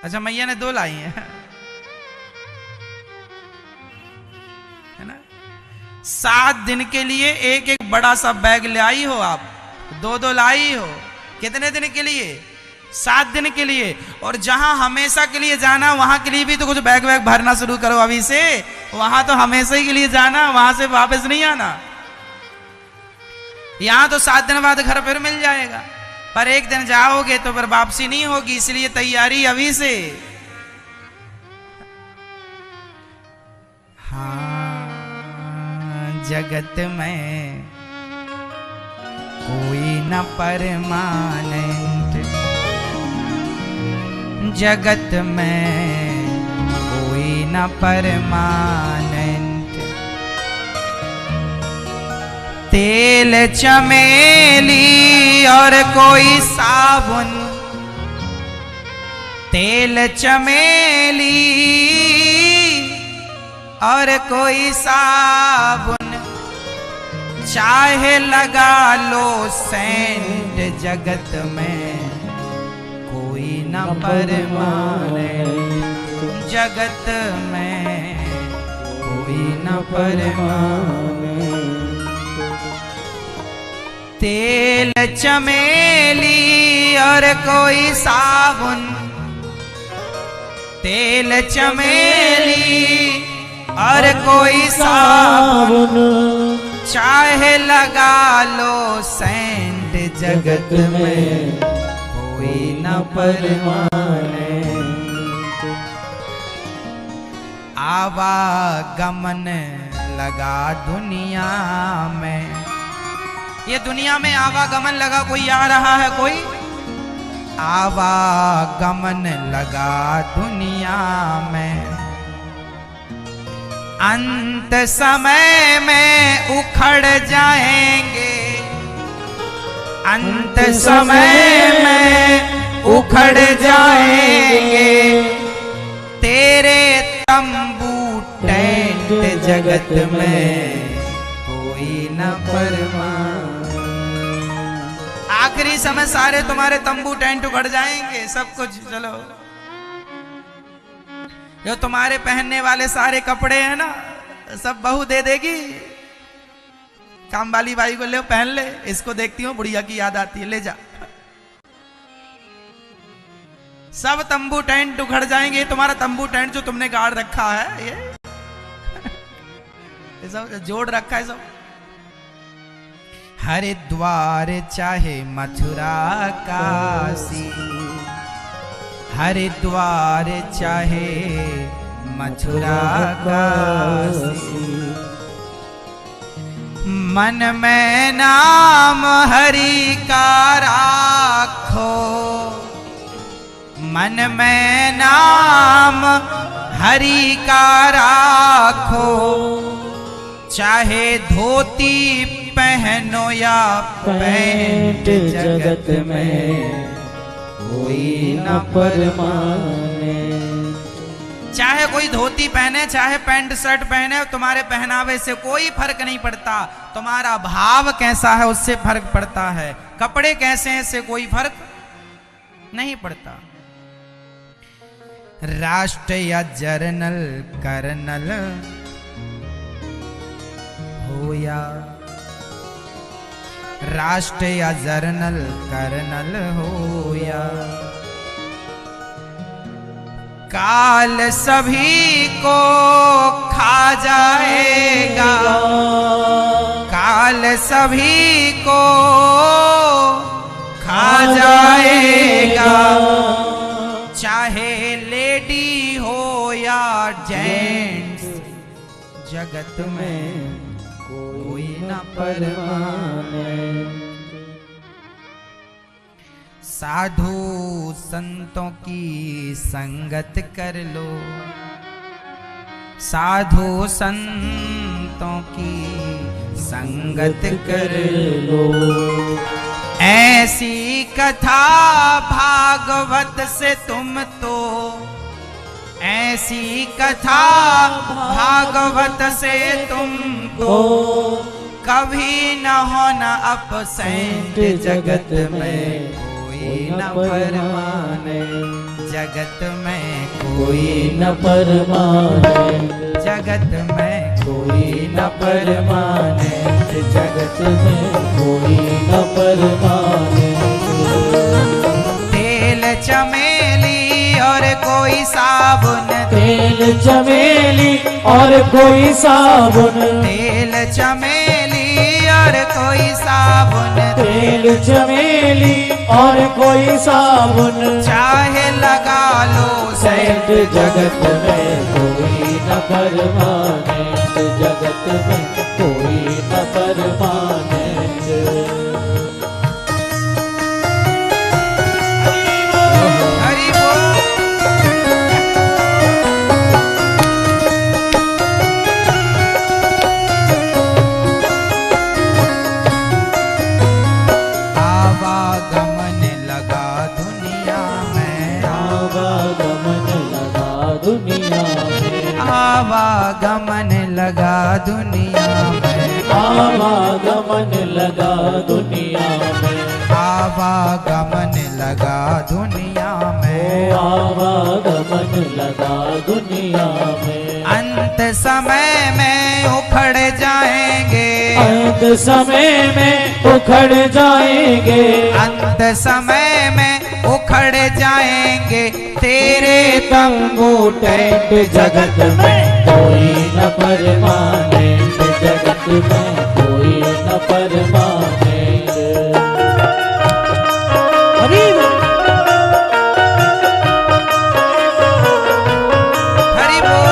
अच्छा मैया ने 2 लाई हैं, है ना। 7 दिन के लिए एक एक बड़ा सा बैग ले आई हो आप, 2-2 लाई हो। कितने दिन के लिए? 7 दिन के लिए। और जहां हमेशा के लिए जाना वहां के लिए भी तो कुछ बैग वैग भरना शुरू करो अभी से। वहां तो हमेशा ही के लिए जाना, वहां से वापस नहीं आना। यहां तो 7 दिन बाद घर फिर मिल जाएगा, पर एक दिन जाओगे तो फिर वापसी नहीं होगी, इसलिए तैयारी अभी से। हाँ, जगत में कोई न परमानेंट, जगत में कोई न परमानेंट। तेल चमेली और कोई साबुन, तेल चमेली और कोई साबुन, चाहे लगा लो सेंट, जगत में कोई न परमानेंट, जगत में कोई न परमानेंट। तेल चमेली और कोई साबुन, तेल चमेली और कोई साबुन, चाहे लगा लो सेंट, जगत में कोई न परमानेंट। आवागमन लगा दुनिया में, ये दुनिया में आवागमन लगा, कोई आ रहा है, कोई आवागमन लगा दुनिया में। अंत समय में उखड़ जाएंगे, अंत समय में उखड़ जाएंगे, तेरे तंबू टेंट, जगत में कोई न परमानेंट। आखिरी समय सारे तुम्हारे तंबू टेंट उखड़ जाएंगे, सब कुछ। चलो, जो तुम्हारे पहनने वाले सारे कपड़े हैं ना, सब बहू दे देगी। काम वाली बाई को ले, पहन ले, इसको देखती हूँ बुढ़िया की याद आती है, ले जा। सब तंबू टेंट उखड़ जाएंगे। तुम्हारा तंबू टेंट जो तुमने गाड़ रखा है, ये सब जोड़ रखा है सब। हरिद्वार चाहे मथुरा काशी, हरिद्वार चाहे मथुरा काशी, मन में नाम हरि का राखो, मन में नाम हरि का राखो, चाहे धोती पहनो या पैंट, जगत में कोई न परमानेंट। चाहे कोई धोती पहने, चाहे पैंट शर्ट पहने, तुम्हारे पहनावे से कोई फर्क नहीं पड़ता। तुम्हारा भाव कैसा है उससे फर्क पड़ता है, कपड़े कैसे हैं इससे कोई फर्क नहीं पड़ता। राष्ट्र या जर्नल कर्नल हो या, राष्ट्र या जर्नल कर्नल हो या, काल सभी को खा जाएगा, काल सभी को खा जाएगा, चाहे लेडी हो या जगत में कोई न परमाने। साधु संतों की संगत कर लो, साधु संतों की संगत कर लो। ऐसी कथा भागवत से तुम तो, ऐसी कथा भागवत से तुमको कभी न होना अपसेंट। जगत में कोई न परमाने, जगत में कोई न परमाने, जगत में कोई न परमाने, जगत में कोई न परमाने। तेल चमेली और कोई साबुन, तेल चमेली और कोई साबुन, तेल चमेली और कोई साबुन, तेल चमेली और कोई साबुन, चाहे लगा लो सेंट। जगत में कोई न परमाने, जगत में कोई न परमाने। हरि बोल। आवागमन लगा दुनिया में, आवागमन लगा दुनिया में, आवागमन लगा दुनिया में, आवागमन लगा दुनिया में, आवागमन लगा दुनिया में, आवागमन लगा दुनिया में। अंत समय में उखड़ जाएंगे, अंत समय में उखड़ जाएंगे, अंत समय में उखड़ जाएंगे तेरे तंबू टेंट। जगत में कोई न परमाने, जगत में कोई न परमाने। हरि हरि बोल।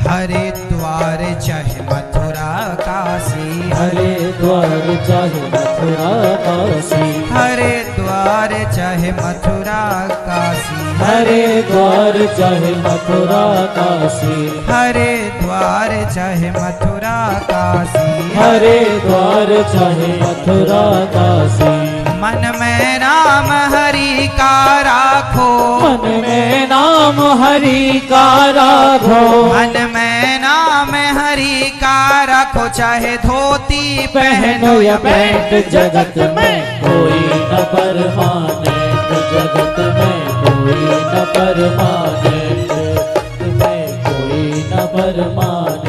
हरिद्वार चाहे मथुरा काशी, हरिद्वार चाहे मथुरा काशी, हरिद्वार चाहे मथुरा काशी, हरिद्वार चाहे मथुरा काशी, हरिद्वार चाहे मथुरा काशी, हरिद्वार चाहे मथुरा काशी। मन में राम हरि का राखो, मन में नाम हरि का राखो, मन में नाम हरि का रखो, चाहे धोती पहनो या पैंट। जगत में कोई न परमाने, जगत में कोई न परमाने, जगत में कोई न परमाने।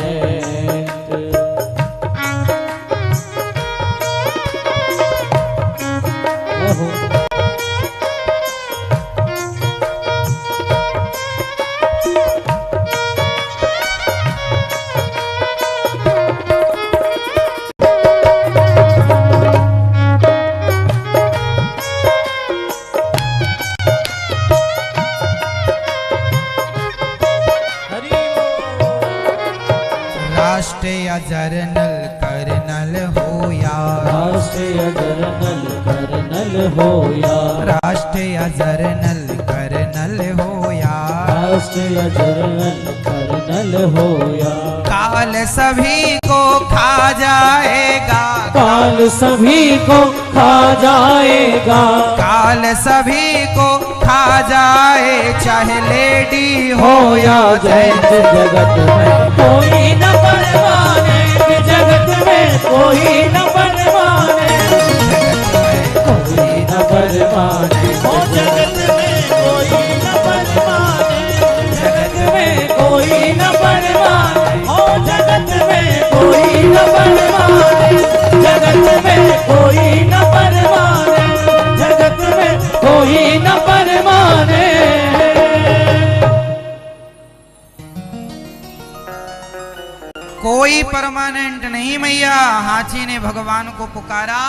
राष्ट्रीय जर्नल कर्नल हो या, राष्ट्रीय जर्नल कर्नल हो या, राष्ट्रीय जर्नल कर्नल हो या, राष्ट्रीय जर्नल कर्नल हो या। काल सभी को खा जाएगा, काल सभी को खा जाएगा, काल सभी को खा जाए, चाहे लेडी हो या जेंट्स। जगत में कोई न परमाने, जगत में कोई न परमाने, कोई न परमाने, ओ जगत में कोई न परमाने, जगत में कोई न परमाने, ओ जगत में कोई न परमाने, जगत में कोई न परमाने, जगत में कोई न परमाने। हाथी ने भगवान को पुकारा,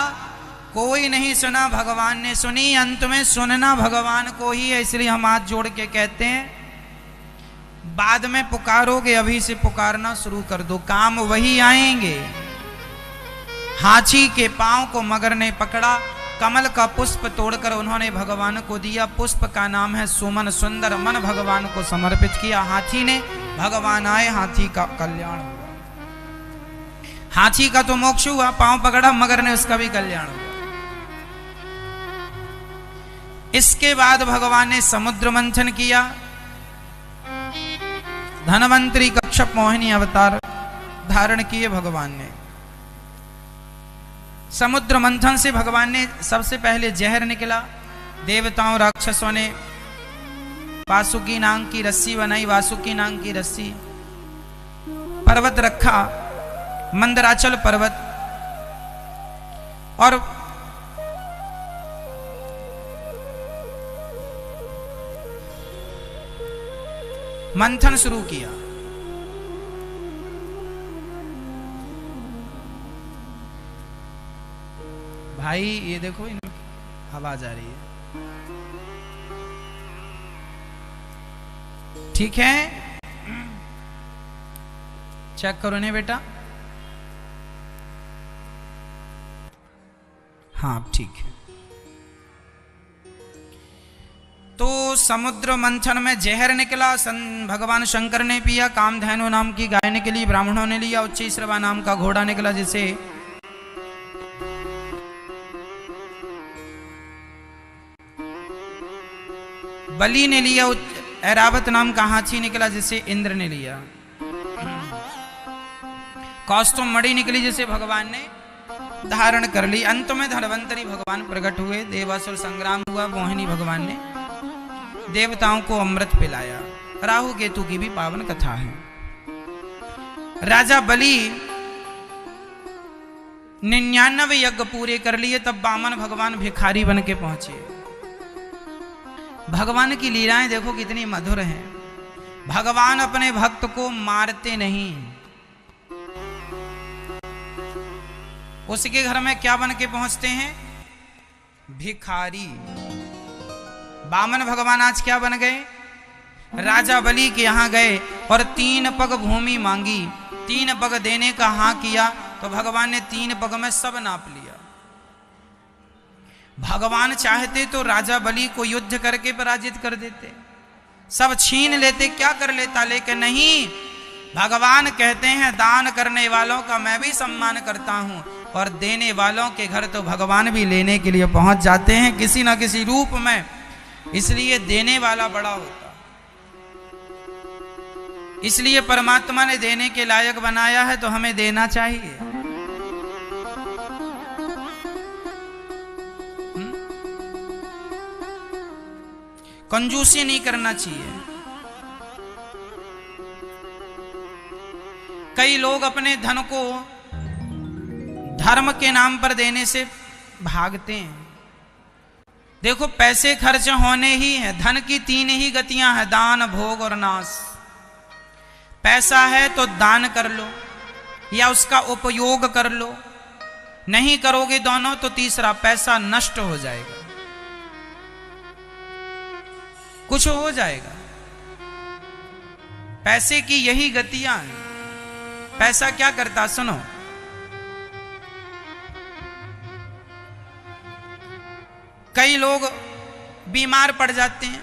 कोई नहीं सुना, भगवान ने सुनी। अंत में सुनना भगवान को ही है, इसलिए हम हाथ जोड़ के कहते हैं बाद में पुकारोगे, अभी से पुकारना शुरू कर दो, काम वही आएंगे। हाथी के पांव को मगर ने पकड़ा, कमल का पुष्प तोड़कर उन्होंने भगवान को दिया। पुष्प का नाम है सुमन, सुंदर मन भगवान को समर्पित किया हाथी ने। भगवान आए, हाथी का कल्याण हुआ। हाथी का तो मोक्ष हुआ, पांव पकड़ा मगर ने, उसका भी कल्याण हुआ। इसके बाद भगवान ने समुद्र मंथन किया। धनवंतरी कच्छप मोहिनी अवतार धारण किए भगवान ने। समुद्र मंथन से भगवान ने सबसे पहले जहर निकला। देवताओं राक्षसों ने वासुकी नाग की रस्सी बनाई, वासुकी नाग की रस्सी, पर्वत रखा, मंदराचल पर्वत, और मंथन शुरू किया। भाई ये देखो, हवा जा रही है, ठीक है, चेक करो ने बेटा। हाँ ठीक है। तो समुद्र मंथन में जहर निकला, भगवान शंकर ने पिया। कामधेनु नाम की गाय निकली, ब्राह्मणों ने लिया। उच्चैश्रवा नाम का घोड़ा निकला, जिसे बलि ने लिया। ऐरावत नाम का हाथी निकला, जिसे इंद्र ने लिया। कौस्तुभ मणि निकली, जिसे भगवान ने धारण कर ली। अंत में धनवंतरी भगवान प्रकट हुए, देवासुर संग्राम हुआ। मोहिनी भगवान ने देवताओं को अमृत पिलाया। राहु केतु की भी पावन कथा है। राजा बलि 99 यज्ञ पूरे कर लिए, तब वामन भगवान भिखारी बन के पहुंचे। भगवान की लीलाएं देखो कितनी मधुर हैं। भगवान अपने भक्त को मारते नहीं। उसके घर में क्या बन के पहुंचते हैं? भिखारी। वामन भगवान आज क्या बन गए? राजा बलि के यहां गए और 3 पग भूमि मांगी। 3 पग देने का हाँ किया तो भगवान ने 3 पग में सब नाप लिया। भगवान चाहते तो राजा बलि को युद्ध करके पराजित कर देते, सब छीन लेते, क्या कर लेता, लेकिन नहीं। भगवान कहते हैं दान करने वालों का मैं भी सम्मान करता हूं, और देने वालों के घर तो भगवान भी लेने के लिए पहुंच जाते हैं किसी ना किसी रूप में। इसलिए देने वाला बड़ा होता, इसलिए परमात्मा ने देने के लायक बनाया है, तो हमें देना चाहिए। कंजूसी नहीं करना चाहिए। कई लोग अपने धन को धर्म के नाम पर देने से भागते हैं। देखो पैसे खर्च होने ही हैं। धन की 3 ही गतियां हैं, दान, भोग और नाश। पैसा है तो दान कर लो या उसका उपयोग कर लो, नहीं करोगे दोनों तो तीसरा पैसा नष्ट हो जाएगा, कुछ हो जाएगा। पैसे की यही गतियां हैं। पैसा क्या करता, सुनो। कई लोग बीमार पड़ जाते हैं,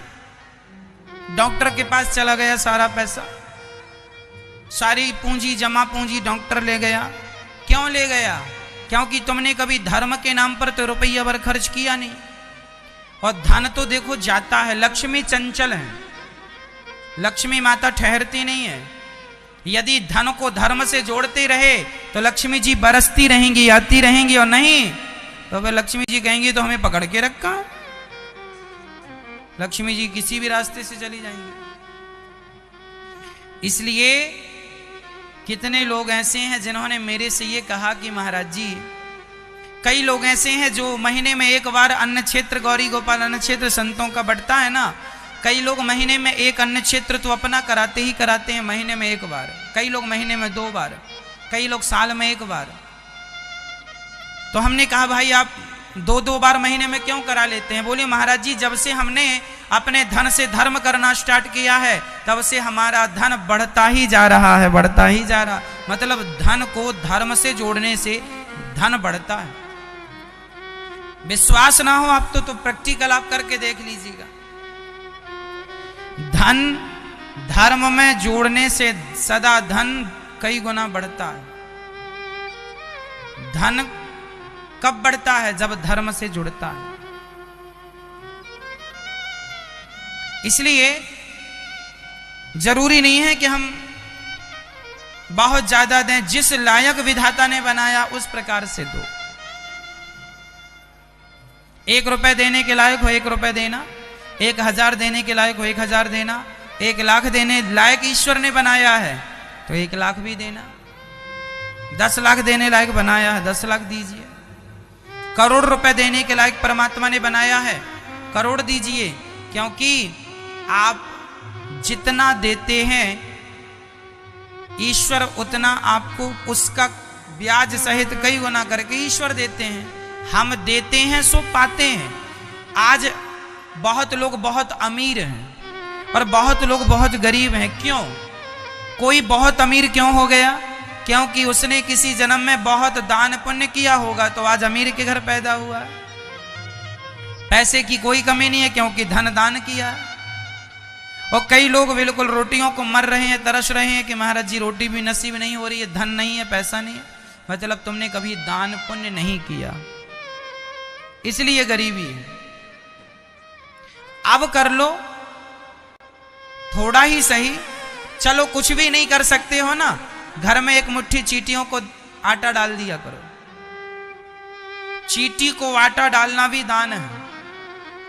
डॉक्टर के पास चला गया, सारा पैसा, सारी पूंजी, जमा पूंजी डॉक्टर ले गया। क्यों ले गया? क्योंकि तुमने कभी धर्म के नाम पर तो रुपया भर खर्च किया नहीं। और धन तो देखो जाता है। लक्ष्मी चंचल है, लक्ष्मी माता ठहरती नहीं है। यदि धन को धर्म से जोड़ते रहे तो लक्ष्मी जी बरसती रहेंगी, आती रहेंगी, और नहीं तो फिर लक्ष्मी जी कहेंगी तो हमें पकड़ के रखा। लक्ष्मी जी किसी भी रास्ते से चली जाएंगी। इसलिए कितने लोग ऐसे हैं जिन्होंने मेरे से ये कहा कि महाराज जी, कई लोग ऐसे हैं जो महीने में एक बार अन्न क्षेत्र, गौरी गोपाल अन्न क्षेत्र संतों का बढ़ता है ना, कई लोग महीने में एक अन्न क्षेत्र तो अपना कराते ही कराते हैं, महीने में एक बार। कई लोग महीने में 2 बार, कई लोग साल में 1 बार। तो हमने कहा भाई आप 2-2 बार महीने में क्यों करा लेते हैं? बोले महाराज जी जब से हमने अपने धन से धर्म करना स्टार्ट किया है तब से हमारा धन बढ़ता ही जा रहा है, बढ़ता ही जा रहा। मतलब धन को धर्म से जोड़ने से धन बढ़ता है। विश्वास ना हो आप तो प्रैक्टिकल आप करके देख लीजिएगा। धन धर्म में जोड़ने से सदा धन कई गुना बढ़ता है। धन कब बढ़ता है? जब धर्म से जुड़ता है। इसलिए जरूरी नहीं है कि हम बहुत ज्यादा दें, जिस लायक विधाता ने बनाया उस प्रकार से दो। 1 रुपए देने के लायक हो 1 रुपए देना, 1000 देने के लायक हो 1000 देना, 1 लाख देने लायक ईश्वर ने बनाया है तो 1 लाख भी देना। 10 लाख देने लायक बनाया है 10 लाख दीजिए। करोड़ रुपए देने के लायक परमात्मा ने बनाया है, करोड़ दीजिए। क्योंकि आप जितना देते हैं ईश्वर उतना आपको उसका ब्याज सहित कई गुना करके ईश्वर देते हैं। हम देते हैं सो पाते हैं। आज बहुत लोग बहुत अमीर हैं और बहुत लोग बहुत गरीब हैं। क्यों? कोई बहुत अमीर क्यों हो गया? क्योंकि उसने किसी जन्म में बहुत दान पुण्य किया होगा तो आज अमीर के घर पैदा हुआ। पैसे की कोई कमी नहीं है क्योंकि धन दान किया। और कई लोग बिल्कुल रोटियों को मर रहे हैं, तरस रहे हैं कि महाराज जी रोटी भी नसीब नहीं हो रही है, धन नहीं है, पैसा नहीं है। मतलब तुमने कभी दान पुण्य नहीं किया, इसलिए गरीबी है। अब कर लो थोड़ा ही सही। चलो कुछ भी नहीं कर सकते हो ना, घर में 1 मुट्ठी चींटियों को आटा डाल दिया करो। चींटी को आटा डालना भी दान है,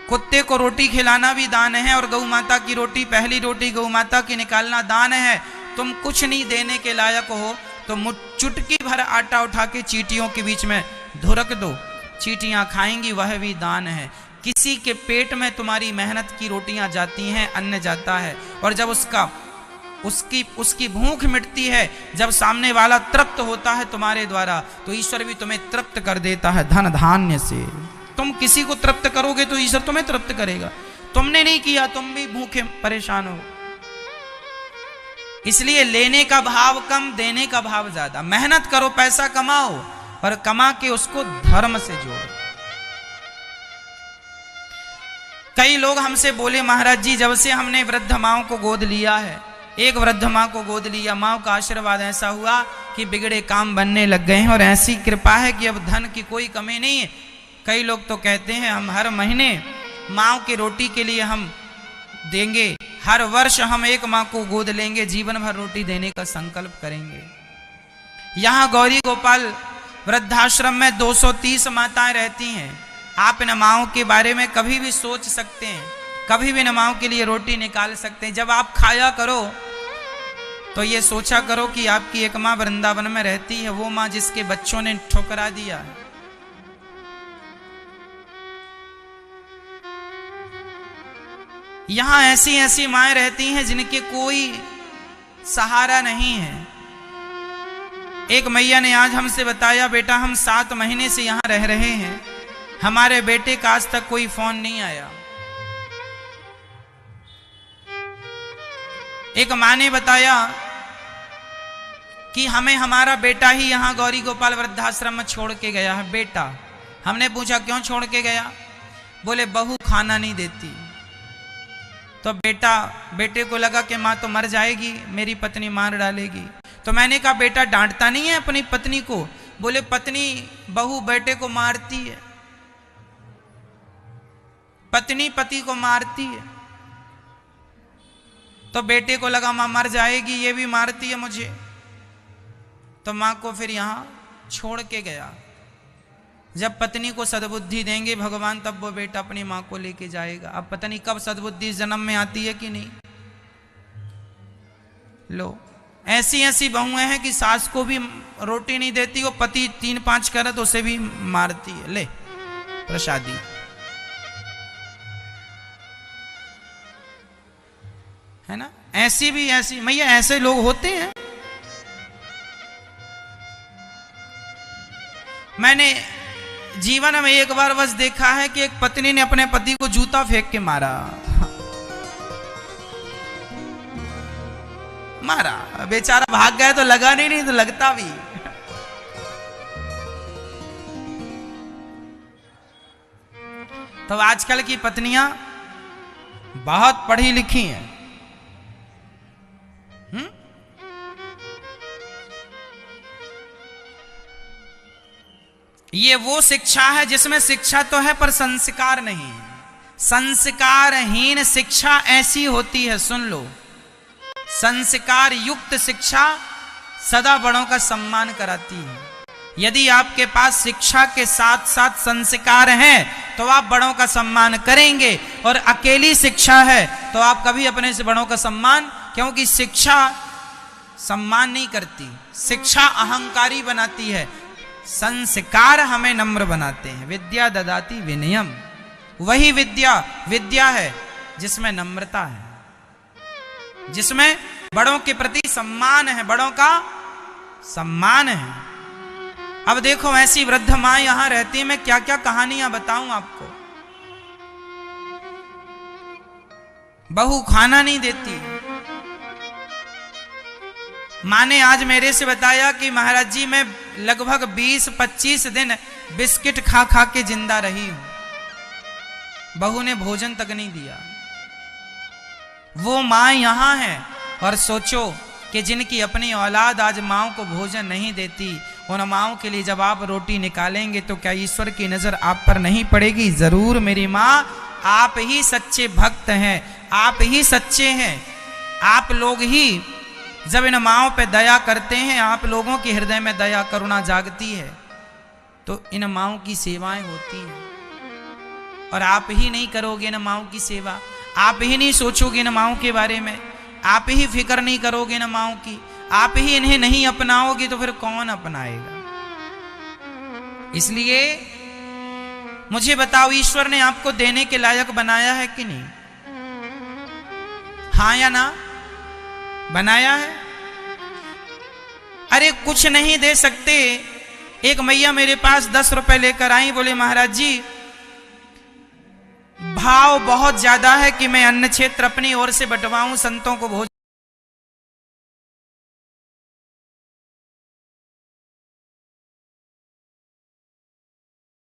कुत्ते को रोटी खिलाना भी दान है, और गौ माता की रोटी, पहली रोटी गौ माता की निकालना दान है। तुम कुछ नहीं देने के लायक हो तो चुटकी भर आटा उठा के चींटियों के बीच में धुरक दो, चींटियां खाएंगी, वह भी दान है। किसी के पेट में तुम्हारी मेहनत की रोटियां जाती हैं, अन्न जाता है, और जब उसकी भूख मिटती है, जब सामने वाला तृप्त होता है तुम्हारे द्वारा, तो ईश्वर भी तुम्हें तृप्त कर देता है धन धान्य से। तुम किसी को तृप्त करोगे तो ईश्वर तुम्हें तृप्त करेगा। तुमने नहीं किया, तुम भी भूखे परेशान हो। इसलिए लेने का भाव कम, देने का भाव ज्यादा। मेहनत करो, पैसा कमाओ, और कमा के उसको धर्म से जोड़ो। कई लोग हमसे बोले महाराज जी जब से हमने वृद्ध माओ को गोद लिया है, एक वृद्ध माँ को गोद लिया, माँ का आशीर्वाद ऐसा हुआ कि बिगड़े काम बनने लग गए हैं, और ऐसी कृपा है कि अब धन की कोई कमी नहीं है। कई लोग तो कहते हैं हम हर महीने माँ की रोटी के लिए हम देंगे, हर वर्ष हम 1 माँ को गोद लेंगे, जीवन भर रोटी देने का संकल्प करेंगे। यहाँ गौरी गोपाल वृद्धाश्रम में 230 माताएं रहती हैं। आप इन माओं के बारे में कभी भी सोच सकते हैं, कभी भी इन माओं के लिए रोटी निकाल सकते हैं। जब आप खाया करो तो ये सोचा करो कि आपकी एक माँ वृंदावन में रहती है, वो माँ जिसके बच्चों ने ठुकरा दिया है। यहां ऐसी ऐसी माएं रहती हैं जिनके कोई सहारा नहीं है। एक मैया ने आज हमसे बताया, बेटा हम 7 महीने से यहां रह रहे हैं, हमारे बेटे का आज तक कोई फोन नहीं आया। एक मां ने बताया कि हमें हमारा बेटा ही यहां गौरी गोपाल वृद्धाश्रम में छोड़ के गया है। बेटा, हमने पूछा क्यों छोड़ के गया? बोले बहू खाना नहीं देती। तो बेटे को लगा कि माँ तो मर जाएगी, मेरी पत्नी मार डालेगी। तो मैंने कहा बेटा डांटता नहीं है अपनी पत्नी को? बोले पत्नी बहू बेटे को मारती है, पत्नी पति को मारती है। तो बेटे को लगा माँ मर जाएगी, ये भी मारती है मुझे, तो माँ को फिर यहाँ छोड़ के गया। जब पत्नी को सद्बुद्धि देंगे भगवान तब वो बेटा अपनी माँ को लेके जाएगा। अब पता नहीं कब सद्बुद्धि जन्म में आती है कि नहीं। लो, ऐसी ऐसी बहुएं हैं कि सास को भी रोटी नहीं देती, वो पति 3-5 करे तो उसे भी मारती है। ले प्रसादी। है ना? ऐसी भी ऐसी मैया, ऐसे लोग होते हैं। मैंने जीवन में एक बार बस देखा है कि एक पत्नी ने अपने पति को जूता फेंक के मारा। बेचारा भाग गया तो लगा नहीं तो लगता भी। तो आजकल की पत्नियां बहुत पढ़ी लिखी हैं। ये वो शिक्षा है जिसमें शिक्षा तो है पर संस्कार नहीं। संस्कारहीन शिक्षा ऐसी होती है, सुन लो, संस्कार युक्त शिक्षा सदा बड़ों का सम्मान कराती है। यदि आपके पास शिक्षा के साथ साथ संस्कार हैं तो आप बड़ों का सम्मान करेंगे, और अकेली शिक्षा है तो आप कभी अपने से बड़ों का सम्मान, क्योंकि शिक्षा सम्मान नहीं करती, शिक्षा अहंकारी बनाती है, संस्कार हमें नम्र बनाते हैं। विद्या ददाति विनयम, वही विद्या है जिसमें नम्रता है, जिसमें बड़ों के प्रति सम्मान है, बड़ों का सम्मान है। अब देखो ऐसी वृद्ध मां यहां रहती, मैं क्या क्या कहानियां बताऊं आपको। बहू खाना नहीं देती। मां ने आज मेरे से बताया कि महाराज जी मैं लगभग 20-25 दिन बिस्किट खा खा के जिंदा रही हूं। बहू ने भोजन तक नहीं दिया। वो मां यहां है, और सोचो कि जिनकी अपनी औलाद आज माओ को भोजन नहीं देती, उन माओ के लिए जब आप रोटी निकालेंगे तो क्या ईश्वर की नजर आप पर नहीं पड़ेगी? जरूर मेरी मां, आप ही सच्चे भक्त हैं, आप ही सच्चे हैं। आप लोग ही जब इन माओं पे दया करते हैं, आप लोगों के हृदय में दया करुणा जागती है, तो इन माओं की सेवाएं होती हैं। और आप ही नहीं करोगे इन माओं की सेवा, आप ही नहीं सोचोगे इन माओं के बारे में, आप ही फिक्र नहीं करोगे इन माओं की, आप ही इन्हें नहीं अपनाओगे तो फिर कौन अपनाएगा? इसलिए मुझे बताओ, ईश्वर ने आपको देने के लायक बनाया है कि नहीं? हाँ या ना? बनाया है। अरे कुछ नहीं दे सकते। एक मैया मेरे पास 10 रुपए लेकर आई, बोले महाराज जी भाव बहुत ज्यादा है कि मैं अन्न क्षेत्र अपनी ओर से बंटवाऊं, संतों को भोजन